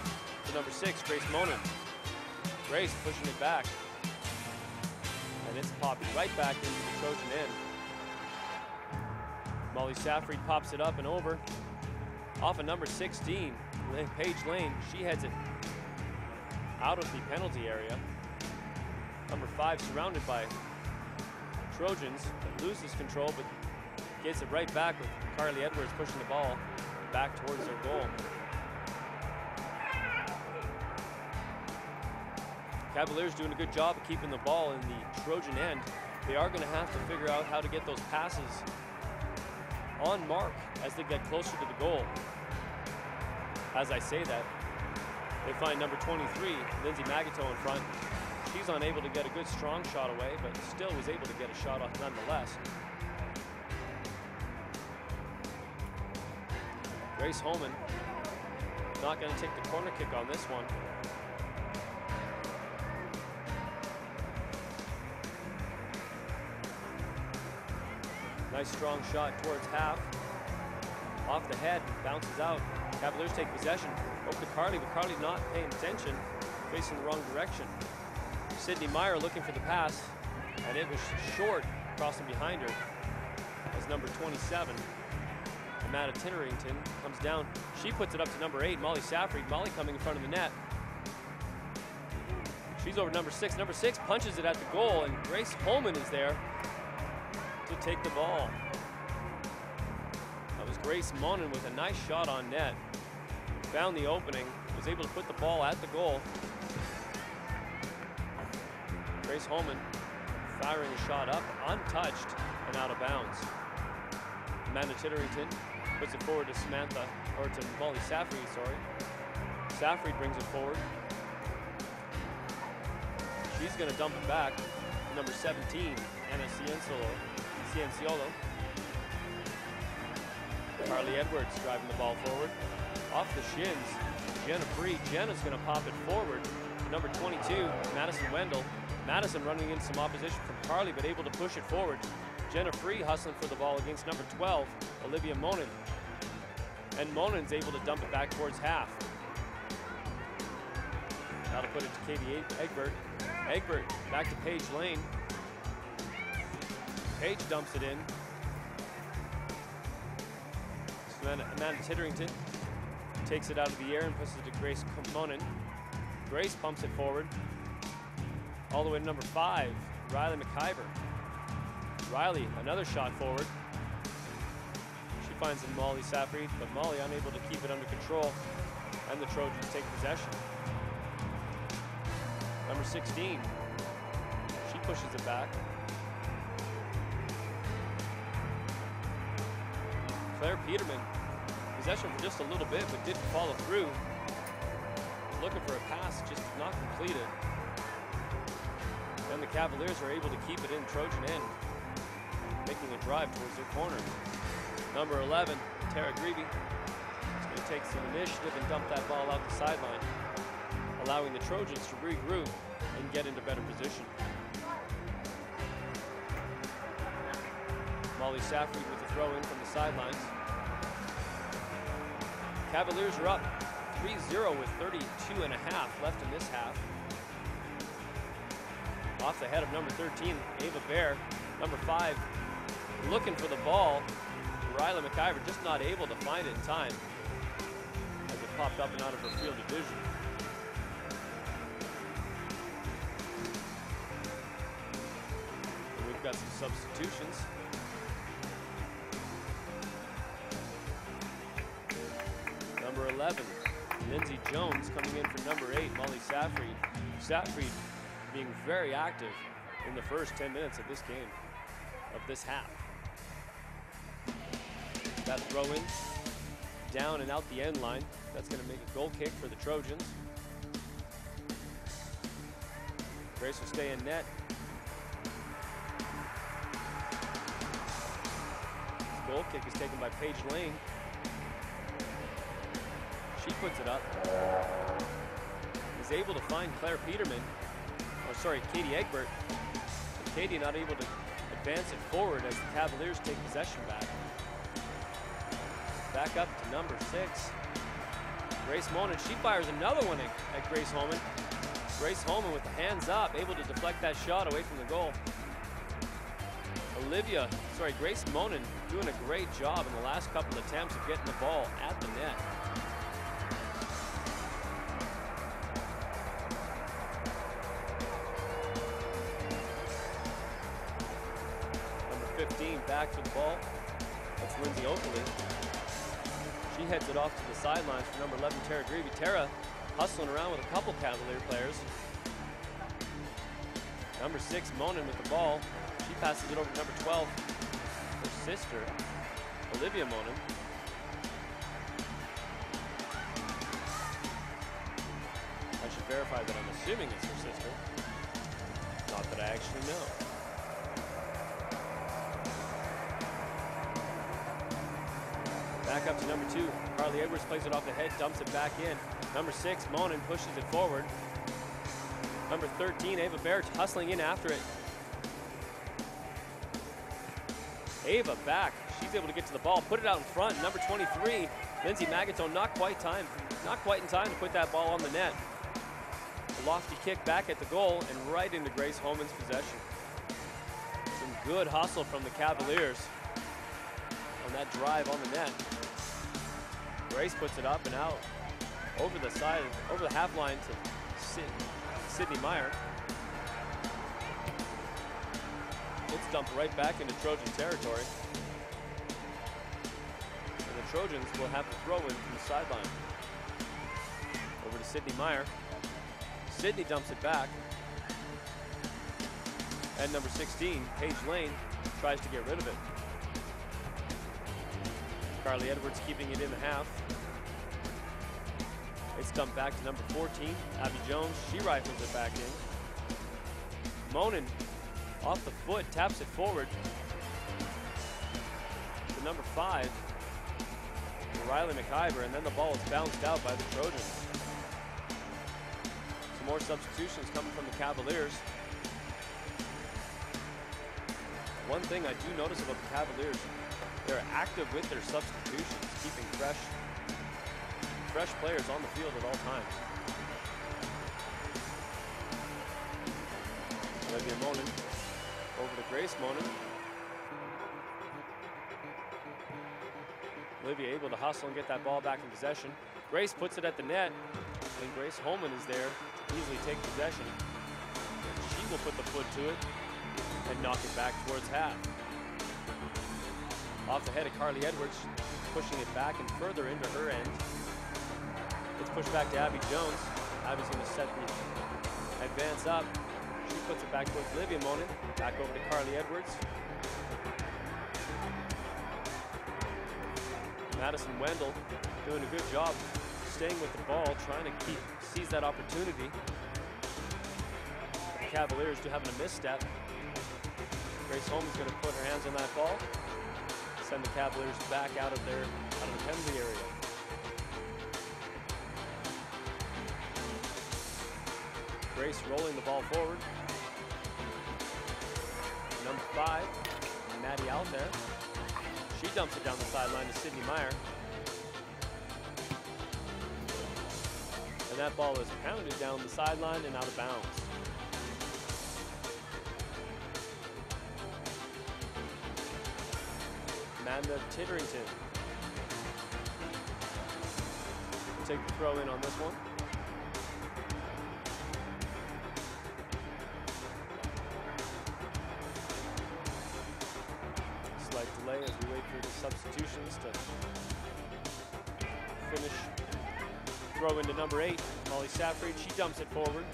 Speaker 1: to number 6, Grace Monin. Grace pushing it back. And it's popped right back into the Trojan end. Molly Safried pops it up and over. Off of number 16, Paige Lane. She heads it out of the penalty area. Number 5 surrounded by Trojans. Loses control, but gets it right back with Carly Edwards pushing the ball back towards their goal. Cavaliers doing a good job of keeping the ball in the Trojan end. They are going to have to figure out how to get those passes on mark as they get closer to the goal. As I say that, they find number 23, Lindsay Magato, in front. She's unable to get a good strong shot away, but still was able to get a shot off nonetheless. Grace Holman not going to take the corner kick on this one. Nice strong shot towards half. Off the head, bounces out. Cavaliers take possession. Over to Carly, but Carly's not paying attention, facing the wrong direction. Sydney Meyer looking for the pass, and it was short, crossing behind her as number 27, Amanda Tinnerington, comes down. She puts it up to number 8, Molly Safried. Molly coming in front of the net. She's over number 6. Number 6 punches it at the goal, and Grace Holman is there to take the ball. That was Grace Monin with a nice shot on net. Found the opening, was able to put the ball at the goal. Grace Holman firing a shot up, untouched and out of bounds. Amanda Titterington puts it forward to Samantha, or to Molly Safried, sorry. Safried brings it forward. She's going to dump it back to number 17, Anna Cienciolo. Carly Edwards driving the ball forward. Off the shins, Jenna Free. Jenna's going to pop it forward. Number 22, Madison Wendell. Madison running in some opposition from Carly, but able to push it forward. Jenna Free hustling for the ball against number 12, Olivia Monin. And Monin's able to dump it back towards half. That'll put it to Katie Egbert. Egbert back to Paige Lane. Paige dumps it in. Amanda Titterington takes it out of the air and puts it to Grace Monin. Grace pumps it forward. All the way to number 5, Riley McIver. Riley, another shot forward. She finds in Molly Safried, but Molly unable to keep it under control, and the Trojans take possession. Number 16, she pushes it back. Claire Peterman, possession for just a little bit, but didn't follow through. Looking for a pass, just not completed. And the Cavaliers are able to keep it in Trojan end, making a drive towards their corner. Number 11, Tara Greavy, is going to take some initiative and dump that ball out the sideline, allowing the Trojans to regroup and get into better position. Molly Safried with a throw in from the sidelines. Cavaliers are up 3-0 with 32 and a half left in this half. Off the head of number 13, Ava Bear. Number 5, looking for the ball. Riley McIver just not able to find it in time as it popped up and out of her field of vision. And we've got some substitutions. Number 11, Lindsay Jones coming in for number 8, Molly Safried. Safried being very active in the first 10 minutes of this game, of this half. That throw in, down and out the end line. That's going to make a goal kick for the Trojans. Grace will stay in net. This goal kick is taken by Paige Lane. She puts it up. Is able to find Claire Peterman. Oh, sorry, Katie Egbert. But Katie not able to advance it forward as the Cavaliers take possession back. Back up to number 6. Grace Monin, she fires another one at Grace Holman. Grace Holman with the hands up, able to deflect that shot away from the goal. Grace Monin doing a great job in the last couple of attempts of getting the ball at the net. Number 15 back for the ball. That's Lindsay Oakley. She heads it off to the sidelines for number 11, Tara Greavy. Tara hustling around with a couple Cavalier players. Number 6, Monin with the ball. She passes it over to number 12, her sister, Olivia Monin. I should verify that I'm assuming it's her sister. Not that I actually know. Back up to number 2. Carly Edwards plays it off the head, dumps it back in. Number 6, Monin pushes it forward. Number 13, Ava Baird hustling in after it. Ava back. She's able to get to the ball, put it out in front. Number 23, Lindsay Magato, not quite in time to put that ball on the net. A lofty kick back at the goal and right into Grace Holman's possession. Some good hustle from the Cavaliers on that drive on the net. Grace puts it up and out over the side, over the half line to Sydney Meyer. It's dumped right back into Trojan territory. And the Trojans will have to throw in from the sideline. Over to Sydney Meyer. Sydney dumps it back. And number 16, Paige Lane, tries to get rid of it. Carly Edwards keeping it in the half. It's dumped back to number 14, Abby Jones. She rifles it back in. Monin off the foot, taps it forward to number 5, Riley McIver, and then the ball is bounced out by the Trojans. Some more substitutions coming from the Cavaliers. One thing I do notice about the Cavaliers, they're active with their substitutions, keeping fresh players on the field at all times. Olivia Monin over to Grace Monin. Olivia able to hustle and get that ball back in possession. Grace puts it at the net, and Grace Holman is there to easily take possession. She will put the foot to it and knock it back towards half. Off the head of Carly Edwards, pushing it back and further into her end. It's pushed back to Abby Jones. Abby's going to set the advance up. She puts it back towards Olivia Monin. Back over to Carly Edwards. Madison Wendell doing a good job staying with the ball, trying to seize that opportunity. The Cavaliers do having a misstep. Grace Holman's going to put her hands on that ball, send the Cavaliers back out of the penalty area. Grace rolling the ball forward. Number 5, Maddie out there. She dumps it down the sideline to Sydney Meyer. And that ball is pounded down the sideline and out of bounds. Amanda Titterington will take the throw in on this one. Slight delay as we wait for the substitutions to finish. Throw into number 8, Molly Safried. She dumps it forward.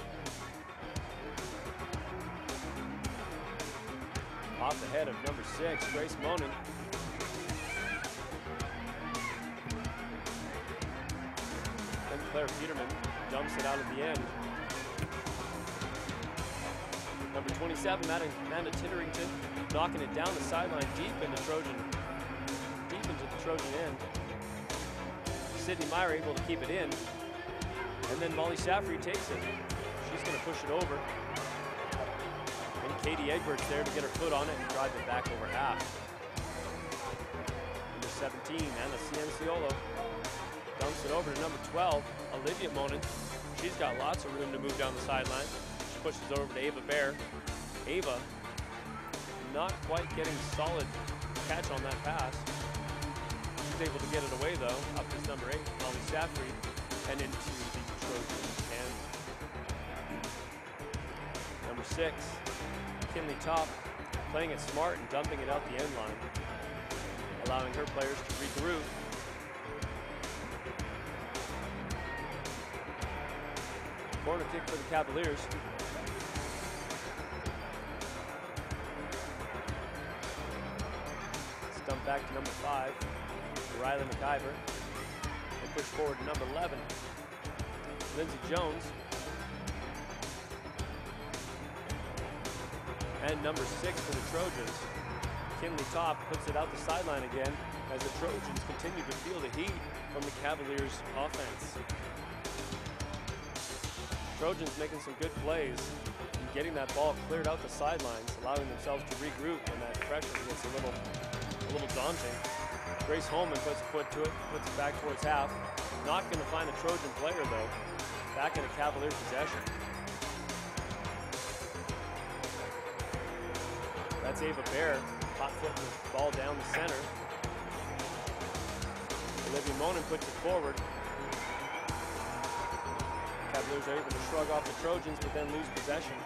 Speaker 1: Off the head of number 6, Grace Monin. Then Claire Peterman dumps it out at the end. Number 27, Amanda Titterington, knocking it down the sideline deep into the Trojan end. Sydney Meyer able to keep it in. And then Molly Safried takes it. She's going to push it over. And Katie Egbert's there to get her foot on it and drive it back over half. Number 17, Anna Cienciolo dumps it over to number 12, Olivia Monin. She's got lots of room to move down the sideline. She pushes it over to Ava Bear. Ava not quite getting solid catch on that pass. She's able to get it away though. Up is number 8, Molly Saffrey, and into the Trojan end. Number 6, Kinley Top, playing it smart and dumping it out the end line, allowing her players to regroup. Corner kick for the Cavaliers. Dump back to number 5, Riley McIver. They push forward to number 11, Lindsay Jones. And number 6 for the Trojans, Kinley Top, puts it out the sideline again as the Trojans continue to feel the heat from the Cavaliers' offense. Trojans making some good plays and getting that ball cleared out the sidelines, allowing themselves to regroup when that pressure gets a little daunting. Grace Holman puts a foot to it, puts it back towards half. Not going to find the Trojan player though. Back in a Cavalier possession. That's Ava Bear, hot footing the ball down the center. Olivia Monin puts it forward. Cavaliers are able to shrug off the Trojans, but then lose possession.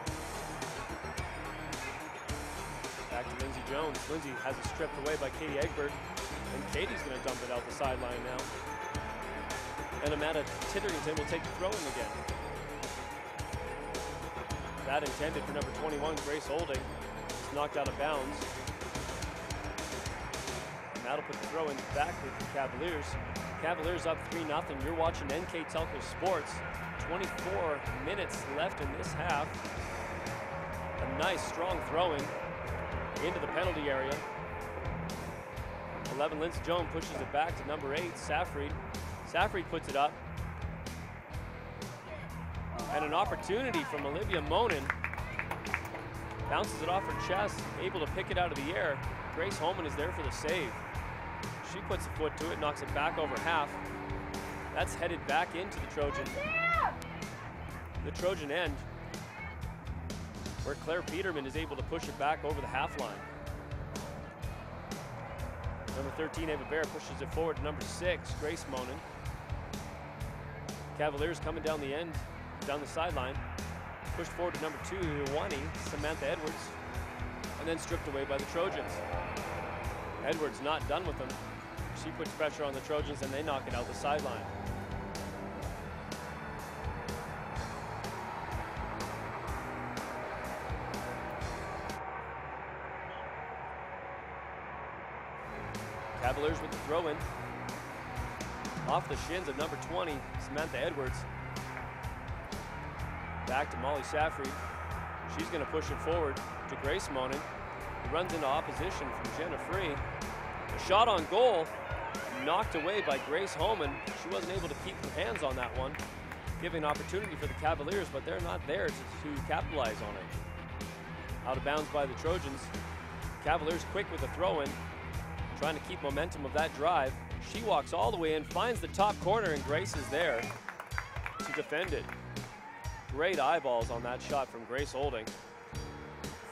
Speaker 1: Back to Lindsay Jones. Lindsay has it stripped away by Katie Egbert, and Katie's going to dump it out the sideline now. And Amanda Titterington will take the throw in again. That intended for number 21, Grace Olding. It's knocked out of bounds. And that'll put the throw in back with the Cavaliers. Cavaliers up 3-0. You're watching NKTelco Sports. 24 minutes left in this half. A nice strong throwing into the penalty area. 11, Lindsay Jones pushes it back to number 8, Saffried. Saffried puts it up. And an opportunity from Olivia Monin. Bounces it off her chest, able to pick it out of the air. Grace Holman is there for the save. She puts a foot to it, knocks it back over half. That's headed back into the Trojan end, where Claire Peterman is able to push it back over the half line. Number 13, Ava Bear, pushes it forward to number 6, Grace Monin. Cavaliers coming down the end, down the sideline. Pushed forward to number 2, Iwani, Samantha Edwards, and then stripped away by the Trojans. Edwards not done with them. She puts pressure on the Trojans and they knock it out the sideline. Cavaliers with the throw-in. Off the shins of number 20, Samantha Edwards. Back to Molly Saffrey. She's going to push it forward to Grace Monin, who runs into opposition from Jenna Free. A shot on goal, knocked away by Grace Holman. She wasn't able to keep her hands on that one, giving opportunity for the Cavaliers, but they're not there to capitalize on it. Out of bounds by the Trojans. Cavaliers quick with the throw-in, trying to keep momentum of that drive. She walks all the way in, finds the top corner, and Grace is there to defend it. Great eyeballs on that shot from Grace Olding,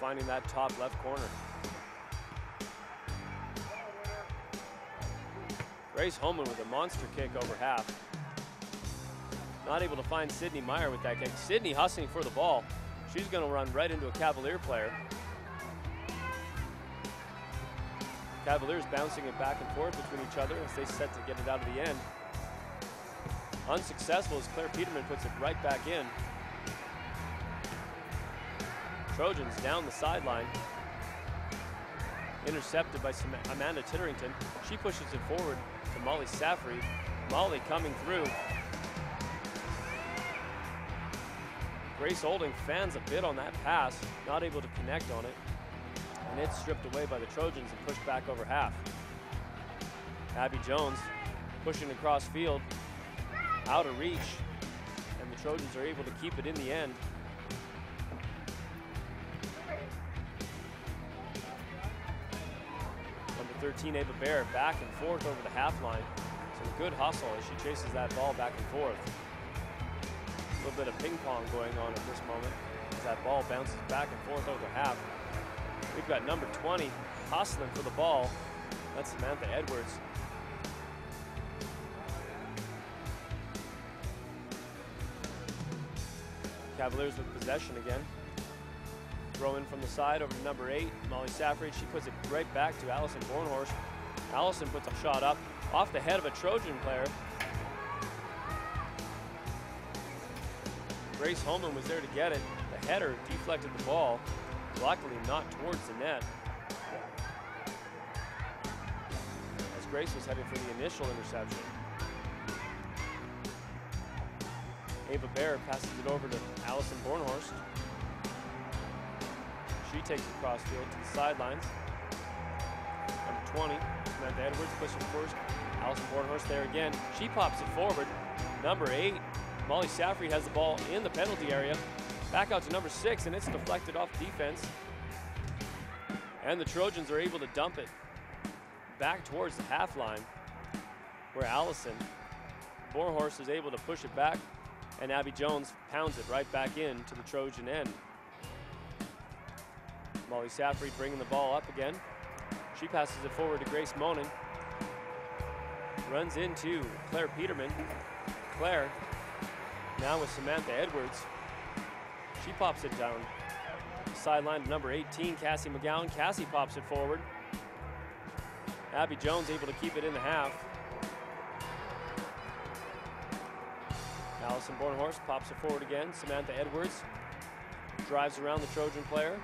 Speaker 1: finding that top left corner. Grace Holman with a monster kick over half. Not able to find Sydney Meyer with that kick. Sydney hustling for the ball. She's going to run right into a Cavalier player. Cavaliers bouncing it back and forth between each other as they set to get it out of the end. Unsuccessful as Claire Peterman puts it right back in. Trojans down the sideline. Intercepted by Amanda Titterington. She pushes it forward to Molly Saffrey. Molly coming through. Grace Olding fans a bit on that pass, not able to connect on it. And it's stripped away by the Trojans and pushed back over half. Abby Jones pushing across field, out of reach, and the Trojans are able to keep it in the end. Number 13, Ava Bear back and forth over the half line. Some good hustle as she chases that ball back and forth. A little bit of ping pong going on at this moment as that ball bounces back and forth over half. We've got number 20 hustling for the ball. That's Samantha Edwards. Cavaliers with possession again. Throw in from the side over to number 8, Molly Safford. She puts it right back to Allison Bornhorst. Allison puts a shot up off the head of a Trojan player. Grace Holman was there to get it. The header deflected the ball, luckily not towards the net. As Grace was headed for the initial interception. Ava Bear passes it over to Allison Bornhorst. She takes it cross field to the sidelines. Number 20, Samantha Edwards pushing first. Allison Bornhorst there again. She pops it forward. Number 8, Molly Saffrey has the ball in the penalty area. Back out to number 6, and it's deflected off defense. And the Trojans are able to dump it back towards the half line, where Allison Bornhorst is able to push it back, and Abby Jones pounds it right back in to the Trojan end. Molly Saffrey bringing the ball up again. She passes it forward to Grace Monin. Runs into Claire Peterman. Claire now with Samantha Edwards. She pops it down. Sideline to number 18, Cassie McGowan. Cassie pops it forward. Abby Jones able to keep it in the half. Allison Bornhorst pops it forward again. Samantha Edwards drives around the Trojan player.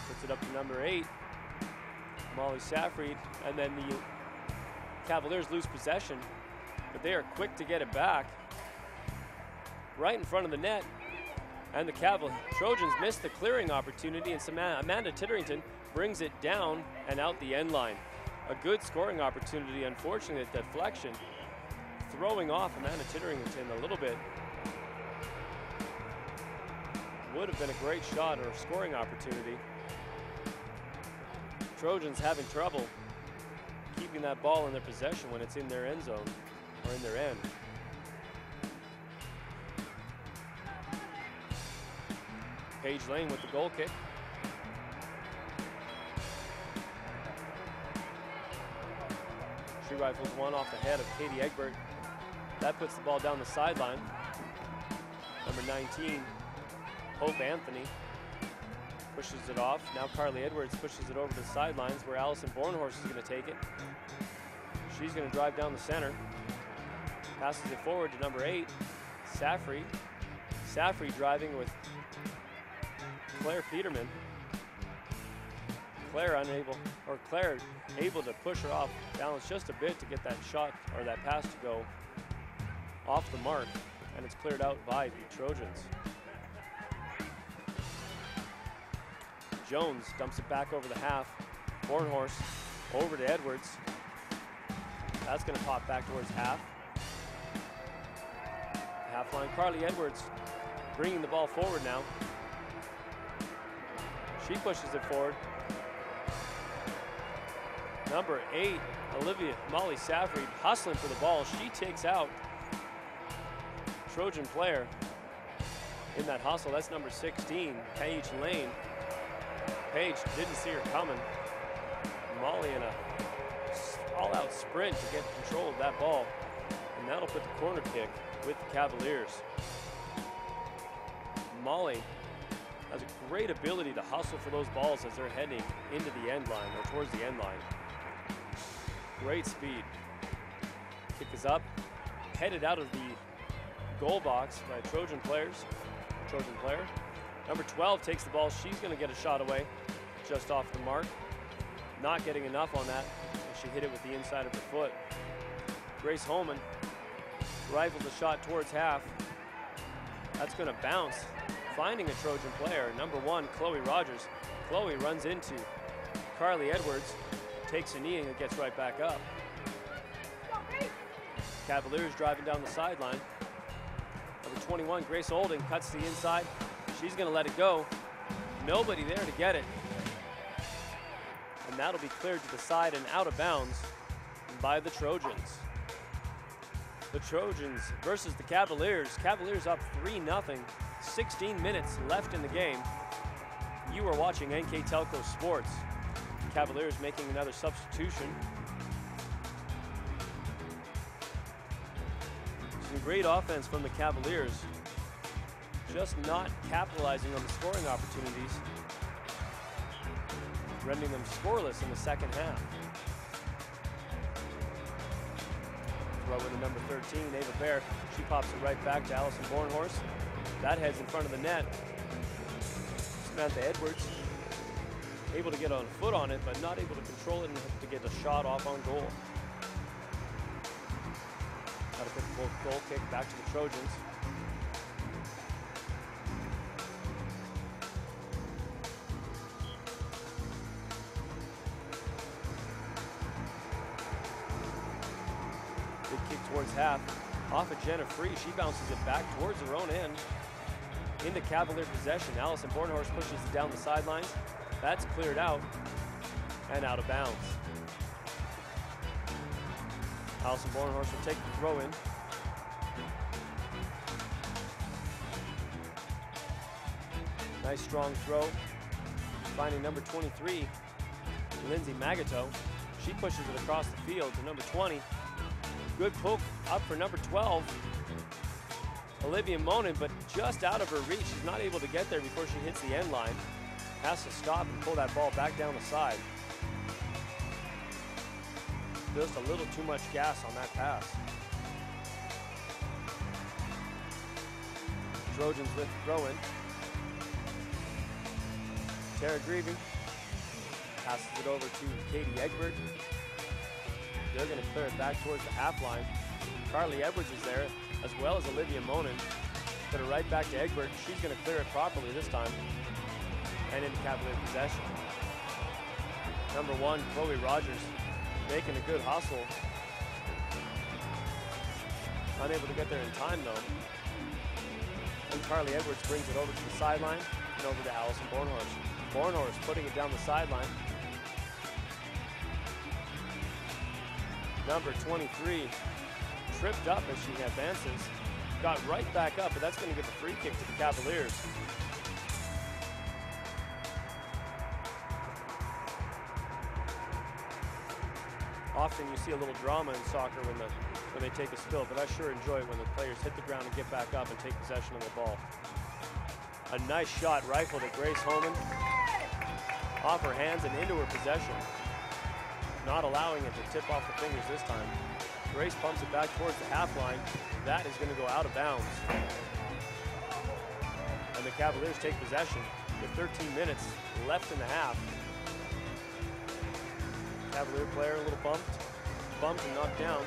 Speaker 1: Puts it up to number 8, Molly Saffried, and then the Cavaliers lose possession, but they are quick to get it back right in front of the net, and the Trojans miss the clearing opportunity, and Amanda Titterington brings it down and out the end line. A good scoring opportunity. Unfortunately, the deflection throwing off Amanda Titterington a little bit. Would have been a great shot or scoring opportunity. Trojans having trouble keeping that ball in their possession when it's in their end zone or in their end. Paige Lane with the goal kick. She rifles one off the head of Katie Egbert. That puts the ball down the sideline. Number 19, Hope Anthony, pushes it off. Now Carly Edwards pushes it over to the sidelines where Allison Bornhorst is going to take it. She's going to drive down the center. Passes it forward to number 8, Saffrey. Saffrey driving with Claire Peterman. Claire able to push her off balance just a bit to get that shot or that pass to go off the mark, and it's cleared out by the Trojans. Jones dumps it back over the half. Bornhorst over to Edwards. That's going to pop back towards half. Half line. Carly Edwards bringing the ball forward now. She pushes it forward. Number 8, Molly Saffrey hustling for the ball. She takes out Trojan player in that hustle. That's number 16, Paige Lane. Paige didn't see her coming. Molly in a all-out sprint to get control of that ball. And that'll put the corner kick with the Cavaliers. Molly has a great ability to hustle for those balls as they're heading into the end line or towards the end line. Great speed. Kick is up, headed out of the goal box by Trojan player. Number 12 takes the ball. She's going to get a shot away just off the mark. Not getting enough on that. She hit it with the inside of her foot. Grace Holman rifles a shot towards half. That's going to bounce, finding a Trojan player. Number 1, Chloe Rogers. Chloe runs into Carly Edwards, takes a knee and gets right back up. Cavaliers driving down the sideline. Number 21, Grace Olding cuts the inside. She's going to let it go. Nobody there to get it. and that'll be cleared to the side and out of bounds by the Trojans. The Trojans versus the Cavaliers. Cavaliers up 3-0, 16 minutes left in the game. You are watching NKTelco Sports. Cavaliers making another substitution. Some great offense from the Cavaliers, just not capitalizing on the scoring opportunities, rendering them scoreless in the second half. Throw in the number 13, Egbert. She pops it right back to Allison Bornhorst. That heads in front of the net. Samantha Edwards able to get on foot on it, but not able to control it and to get a shot off on goal. Got a good goal kick back to the Trojans. Big kick towards half. Off of Jenna Free, she bounces it back towards her own end. Into Cavalier possession. Allison Bornhorst pushes it down the sidelines. That's cleared out and out of bounds. Allison Bornhorst will take the throw in. Nice strong throw. Finding number 23, Lindsay Magato. She pushes it across the field to number 20. Good poke up for number 12, Olivia Monin, but just out of her reach. She's not able to get there before she hits the end line. Has to stop and pull that ball back down the side. Just a little too much gas on that pass. Trojans with the throw in. Tara Greavy passes it over to Katie Egbert. They're going to clear it back towards the half line. Carly Edwards is there, as well as Olivia Monin. Put it right back to Egbert. She's going to clear it properly this time. And into Cavalier possession. Number 1, Chloe Rogers, making a good hustle. Unable to get there in time though. And Carly Edwards brings it over to the sideline and over to Allison Bornhorst. Bornhorst putting it down the sideline. Number 23 tripped up as she advances. Got right back up, but that's going to give a free kick to the Cavaliers. Often you see a little drama in soccer when they take a spill, but I sure enjoy it when the players hit the ground and get back up and take possession of the ball. A nice shot rifled at Grace Holman. Off her hands and into her possession. Not allowing it to tip off the fingers this time. Grace pumps it back towards the half line. That is going to go out of bounds. And the Cavaliers take possession with 13 minutes left in the half. Cavalier player a little bumped and knocked down.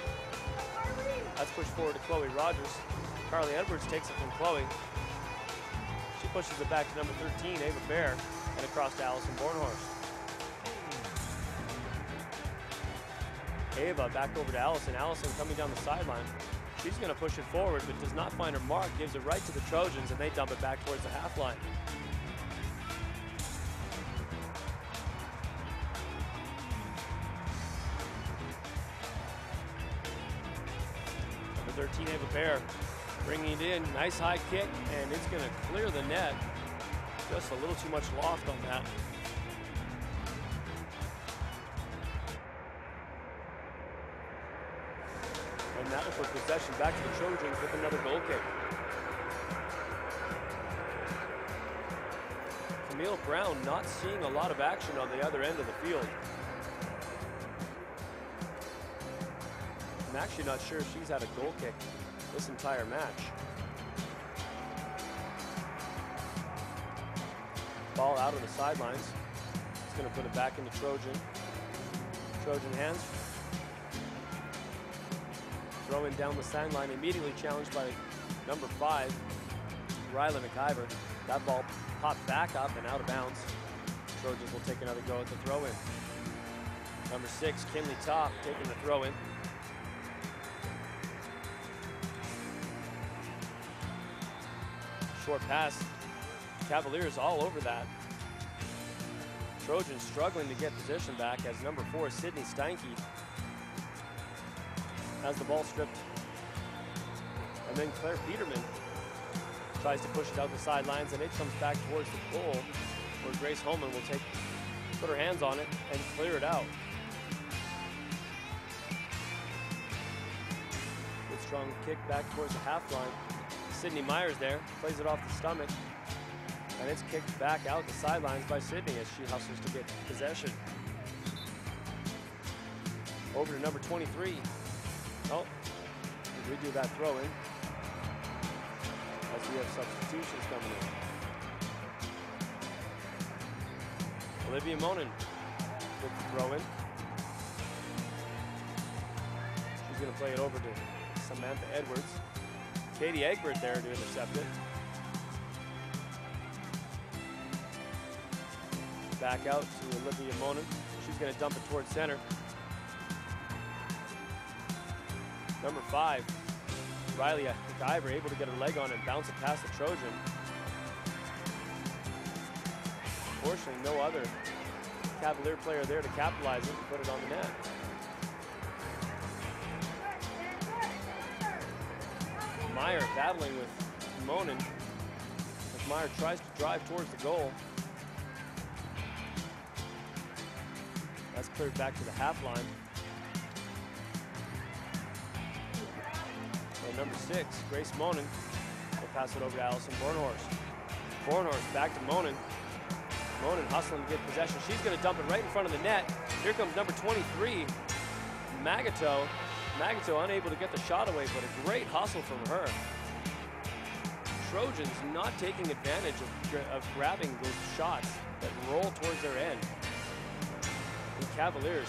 Speaker 1: That's pushed forward to Chloe Rogers. Carly Edwards takes it from Chloe. She pushes it back to number 13, Ava Bear, and across to Allison Bornhorst. Ava back over to Allison. Allison coming down the sideline. She's going to push it forward, but does not find her mark. Gives it right to the Trojans, and they dump it back towards the half line. Number 13, Ava Bear, bringing it in. Nice high kick, and it's going to clear the net. Just a little too much loft on that. And that'll put possession back to the Trojans with another goal kick. Camille Brown not seeing a lot of action on the other end of the field. I'm actually not sure if she's had a goal kick this entire match. Ball out of the sidelines. It's going to put it back into Trojan hands. Throw in down the sideline, immediately challenged by number 5, Ryla McIver. That ball popped back up and out of bounds. Trojans will take another go at the throw in. Number 6, Kinley Top, taking the throw in. Short pass. Cavaliers all over that. Trojans struggling to get position back as number 4, Sydney Steinke, has the ball stripped. And then Claire Peterman tries to push it out the sidelines, and it comes back towards the goal, where Grace Holman will put her hands on it and clear it out. Good strong kick back towards the half line. Sydney Myers there, plays it off the stomach, and it's kicked back out the sidelines by Sydney as she hustles to get possession. Over to number 23. Oh, we do that throw in as we have substitutions coming in. Olivia Monin with the throw in. She's going to play it over to Samantha Edwards. Katie Egbert there to intercept it. Back out to Olivia Monin. She's going to dump it towards center. Number 5, Riley McIver, able to get her leg on and bounce it past the Trojan. Unfortunately, no other Cavalier player there to capitalize it and put it on the net. Meyer battling with Monin as Meyer tries to drive towards the goal. That's cleared back to the half line. And number 6, Grace Monin, will pass it over to Allison Bornhorst. Bornhorst back to Monin. Monin hustling to get possession. She's going to dump it right in front of the net. Here comes number 23, Magato. Magato unable to get the shot away, but a great hustle from her. Trojans not taking advantage of grabbing those shots that roll towards their end. And Cavaliers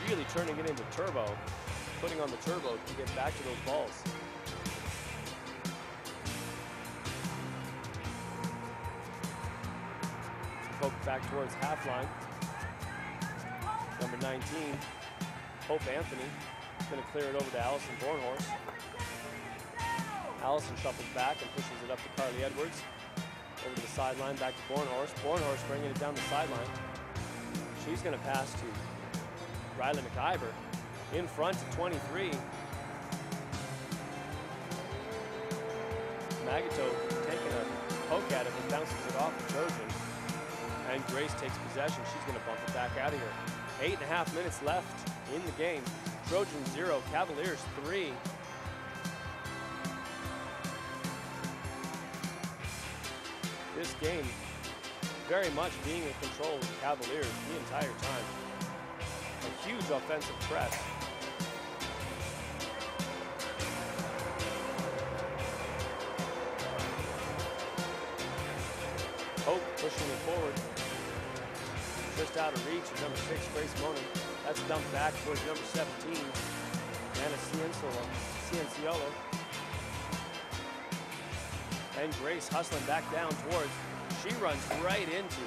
Speaker 1: really turning it into turbo, putting on the turbo to get back to those balls. Poke back towards half line. Number 19, Hope Anthony, is going to clear it over to Allison Bornhorst. Allison shuffles back and pushes it up to Carly Edwards. Over to the sideline, back to Bornhorst. Bornhorst bringing it down the sideline. She's going to pass to Riley McIver. In front to 23. Magato taking a poke at it and bounces it off the Trojan. And Grace takes possession. She's going to bump it back out of here. 8.5 minutes left in the game. Trojans 0, Cavaliers 3. This game very much being in control of the Cavaliers the entire time. A huge offensive press. Hope pushing it forward. Just out of reach of number 6, Grace Monin. That's dumped back towards number 17, Anna Cienciolo. And Grace hustling back down towards. She runs right into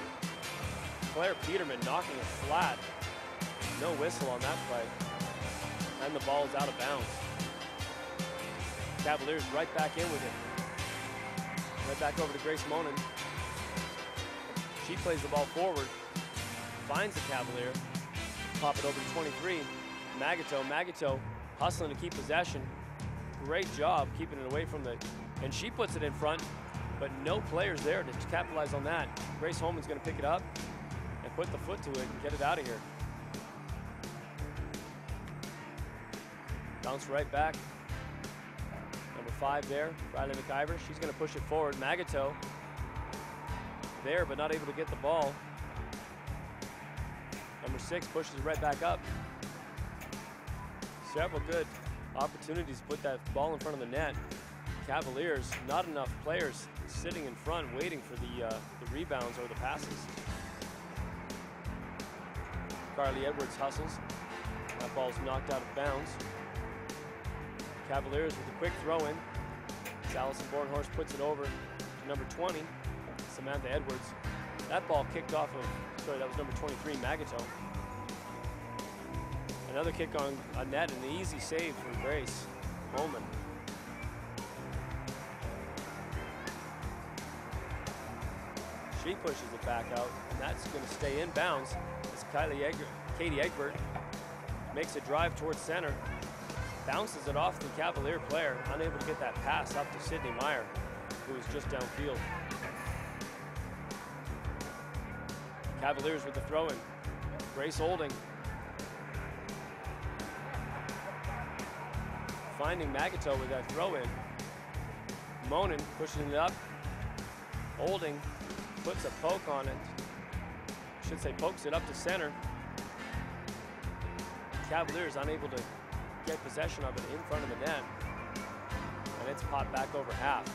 Speaker 1: Claire Peterman, knocking it flat. No whistle on that play. And the ball is out of bounds. Cavaliers right back in with it. Right back over to Grace Monin. She plays the ball forward. Finds the Cavalier. Pop it over to 23. Magato hustling to keep possession. Great job keeping it away from the... And she puts it in front, but no players there to capitalize on that. Grace Holman's going to pick it up and put the foot to it and get it out of here. Bounce right back. Number 5 there, Riley McIver. She's going to push it forward. Magato there, but not able to get the ball. Number 6 pushes it right back up. Several good opportunities to put that ball in front of the net. Cavaliers, not enough players sitting in front waiting for the rebounds or the passes. Carly Edwards hustles. That ball's knocked out of bounds. Cavaliers with a quick throw in. Allison Bornhorst puts it over to number 20, Samantha Edwards. That ball kicked off of, sorry, that was number 23, Magato. Another kick on a net and an easy save for Grace Holman. She pushes it back out, and that's going to stay in bounds as Katie Egbert makes a drive towards center, bounces it off the Cavalier player, unable to get that pass up to Sydney Meyer, who was just downfield. Cavaliers with the throw-in. Grace Olding finding Magato with that throw-in. Monin pushing it up. Olding puts a poke on it. Should say pokes it up to center. Cavaliers unable to get possession of it in front of the net. And it's popped back over half.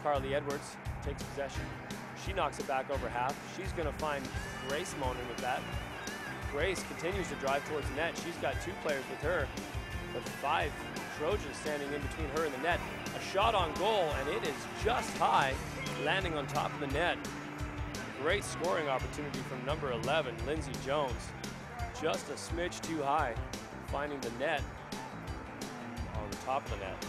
Speaker 1: Carly Edwards takes possession. She knocks it back over half. She's going to find Grace Monin with that. Grace continues to drive towards the net. She's got two players with her, but 5 Trojans standing in between her and the net. A shot on goal, and it is just high, landing on top of the net. Great scoring opportunity from number 11, Lindsay Jones. Just a smidge too high, finding the net on the top of the net.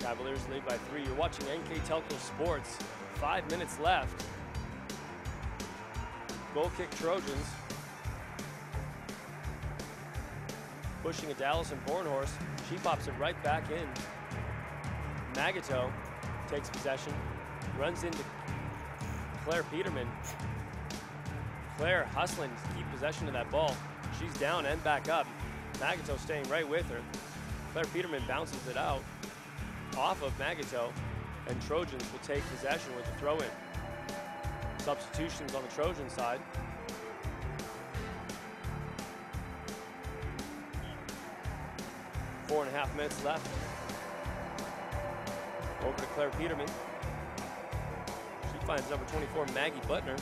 Speaker 1: Cavaliers lead by 3. You're watching NKTelco Sports. 5 minutes left. Goal kick Trojans. Pushing it to Allison Bornhorst. She pops it right back in. Magato takes possession. Runs into Claire Peterman. Claire hustling to keep possession of that ball. She's down and back up. Magato staying right with her. Claire Peterman bounces it out off of Magato, and Trojans will take possession with the throw-in. Substitutions on the Trojan side. Four and a half minutes left. Over to Claire Peterman. She finds number 24, Maggie Butner.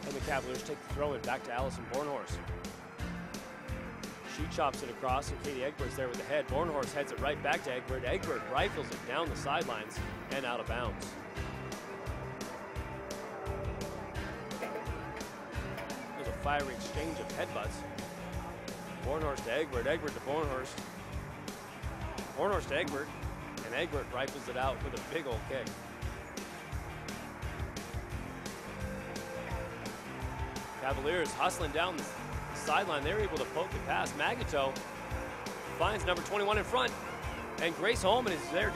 Speaker 1: And the Cavaliers take the throw-in back to Allison Bornhorst. She chops it across, and Katie Egbert's there with the head. Bornhorst heads it right back to Egbert. Egbert rifles it down the sidelines and out of bounds. There's a fiery exchange of headbutts. Bornhorst to Egbert, Egbert to Bornhorst. Bornhorst to Egbert, and Egbert rifles it out with a big old kick. Cavaliers hustling down the sideline. They're able to poke it past. Magato finds number 21 in front, and Grace Holman is able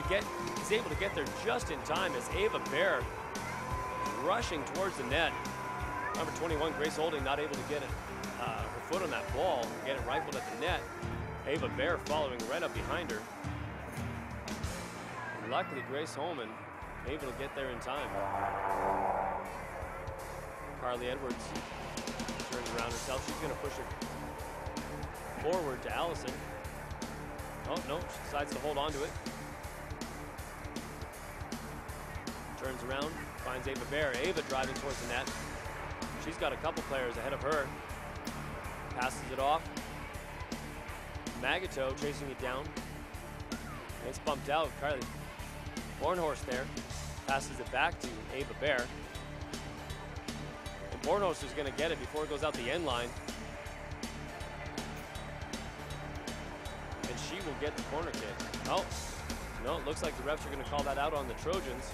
Speaker 1: to get there just in time as Ava Bear rushing towards the net. Number 21, Grace Holding, not able to get it, her foot on that ball and get it rifled at the net. Ava Bear following right up behind her. And luckily, Grace Holman able to get there in time. Carly Edwards turns around herself. She's going to push it forward to Allison. Oh, no, she decides to hold on to it. Turns around, finds Ava Bear. Ava driving towards the net. She's got a couple players ahead of her. Passes it off. Magato chasing it down. It's bumped out. Carly Bornhorst there. Passes it back to Ava Bear. And Bornhorst is going to get it before it goes out the end line. And she will get the corner kick. Oh, no, it looks like the refs are going to call that out on the Trojans.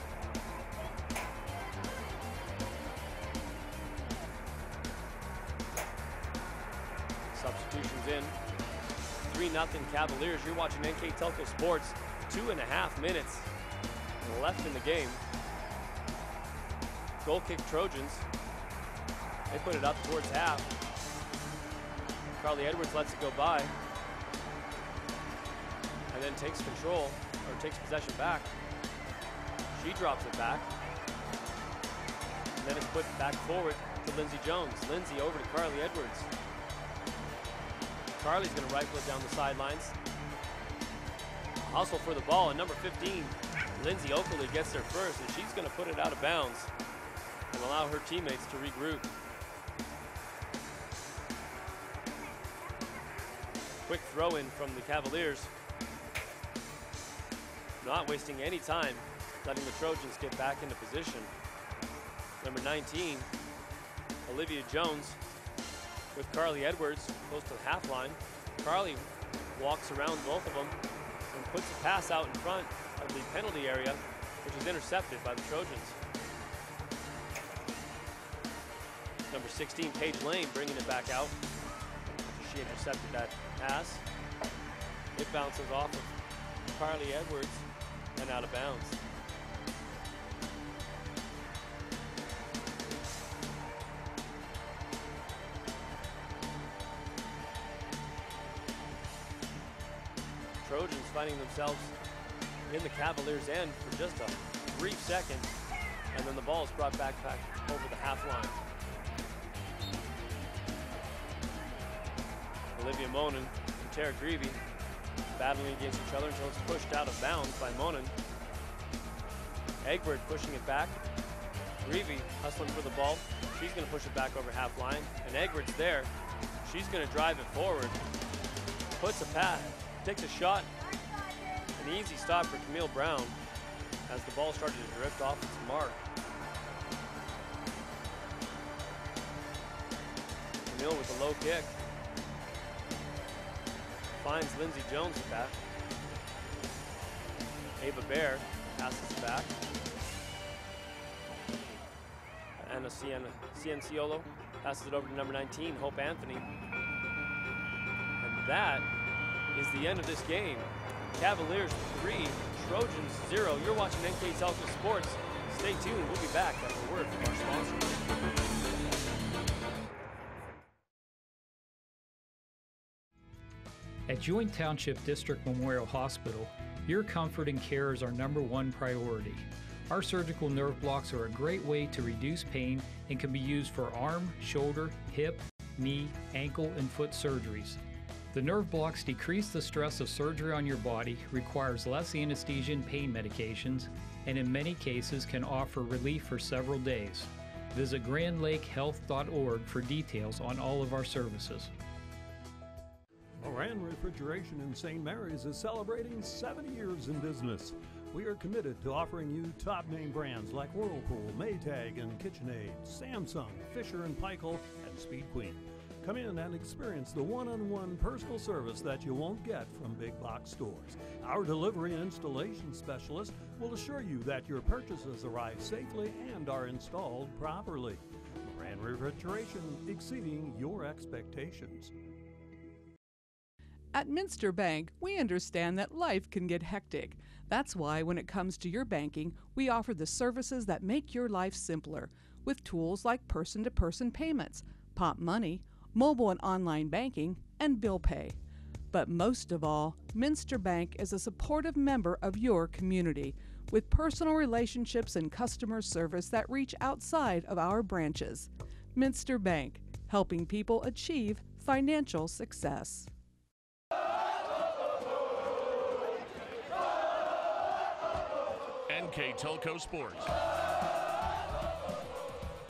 Speaker 1: Substitutions in. 3-0 Cavaliers. You're watching NKTelco Sports. 2.5 minutes left in the game. Goal kick Trojans. They put it up towards half. Carly Edwards lets it go by. And then takes control, or takes possession back. She drops it back. And then it's put back forward to Lindsay Jones. Lindsay over to Carly Edwards. Carly's going to rifle it down the sidelines. Hustle for the ball, and number 15, Lindsay Oakley gets there first, and she's going to put it out of bounds and allow her teammates to regroup. Quick throw in from the Cavaliers. Not wasting any time, letting the Trojans get back into position. Number 19, Olivia Jones with Carly Edwards close to the half line. Carly walks around both of them and puts a pass out in front of the penalty area, which is intercepted by the Trojans. Number 16, Paige Lane, bringing it back out. She intercepted that pass. It bounces off of Carly Edwards and out of bounds. Trojans finding themselves in the Cavaliers' end for just a brief second, and then the ball is brought back over the half line. Olivia Monin and Tara Greavy battling against each other until it's pushed out of bounds by Monin. Egbert pushing it back. Greavy hustling for the ball. She's going to push it back over half line, and Egbert's there. She's going to drive it forward. Puts a pass, takes a shot. An easy stop for Camille Brown as the ball started to drift off its mark. Camille with a low kick. Finds Lindsay Jones with that. Ava Bear passes it back. Anna Cienciolo passes it over to number 19, Hope Anthony. And that is the end of this game. Cavaliers 3, Trojans 0. You're watching NKTelco Sports. Stay tuned. We'll be back after a word from our sponsors.
Speaker 2: At Joint Township District Memorial Hospital, your comfort and care is our #1 priority. Our surgical nerve blocks are a great way to reduce pain and can be used for arm, shoulder, hip, knee, ankle, and foot surgeries. The nerve blocks decrease the stress of surgery on your body, requires less anesthesia and pain medications, and in many cases can offer relief for several days. Visit grandlakehealth.org for details on all of our services.
Speaker 5: Moran Refrigeration in St. Mary's is celebrating 70 years in business. We are committed to offering you top name brands like Whirlpool, Maytag, and KitchenAid, Samsung, Fisher & Paykel, and Speed Queen. Come in and experience the one-on-one personal service that you won't get from big box stores. Our delivery and installation specialist will assure you that your purchases arrive safely and are installed properly. Moran Refrigeration, exceeding your expectations.
Speaker 22: At Minster Bank, we understand that life can get hectic. That's why when it comes to your banking, we offer the services that make your life simpler with tools like person-to-person payments, Pop Money, mobile and online banking, and bill pay. But most of all, Minster Bank is a supportive member of your community with personal relationships and customer service that reach outside of our branches. Minster Bank, helping people achieve financial success.
Speaker 15: NKTelco Sports.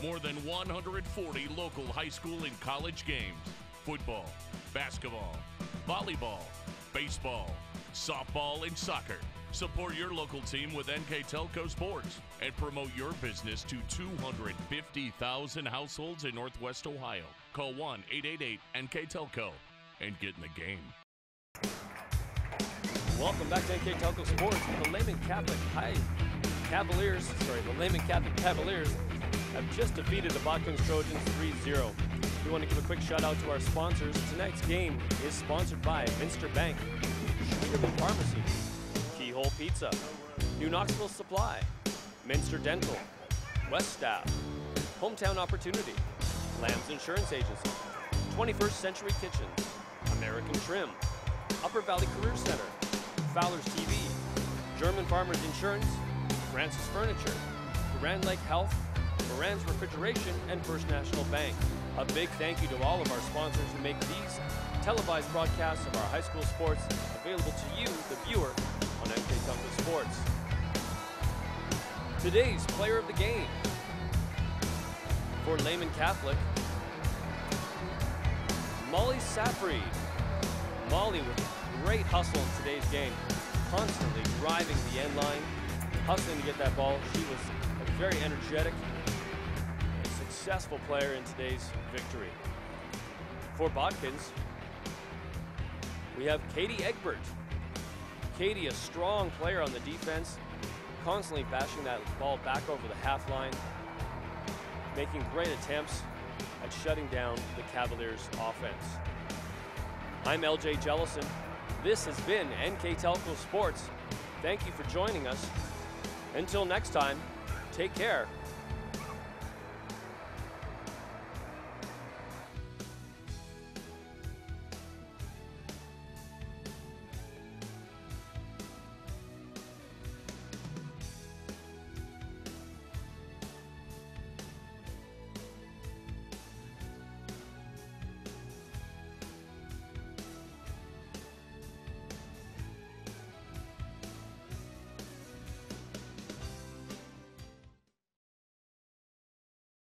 Speaker 15: More than 140 local high school and college games. Football, basketball, volleyball, baseball, softball, and soccer. Support your local team with NKTelco Sports and promote your business to 250,000 households in Northwest Ohio. Call 1-888-NKTelco and get in the game.
Speaker 1: Welcome back to NKTelco Sports. The Lehman Catholic Cavaliers have just defeated the Botkins Trojans 3-0. We want to give a quick shout out to our sponsors. Tonight's game is sponsored by Minster Bank, Schwieterman Pharmacy, Keyhole Pizza, New Knoxville Supply, Minster Dental, West Staff, Hometown Opportunity, Lamb's Insurance Agency, 21st Century Kitchens, American Trim, Upper Valley Career Center, Fowler's TV, German Farmers Insurance, Francis Furniture, Grand Lake Health, Moran's Refrigeration, and First National Bank. A big thank you to all of our sponsors who make these televised broadcasts of our high school sports available to you, the viewer, on NKTelco Sports. Today's player of the game for Lehman Catholic, Molly Safried. Molly with great hustle in today's game, constantly driving the end line, hustling to get that ball. She was a very energetic and successful player in today's victory. For Botkins, we have Katie Egbert. Katie, a strong player on the defense, constantly bashing that ball back over the half line, making great attempts at shutting down the Cavaliers' offense. I'm LJ Jellison. This has been NKTelco Sports. Thank you for joining us. Until next time, take care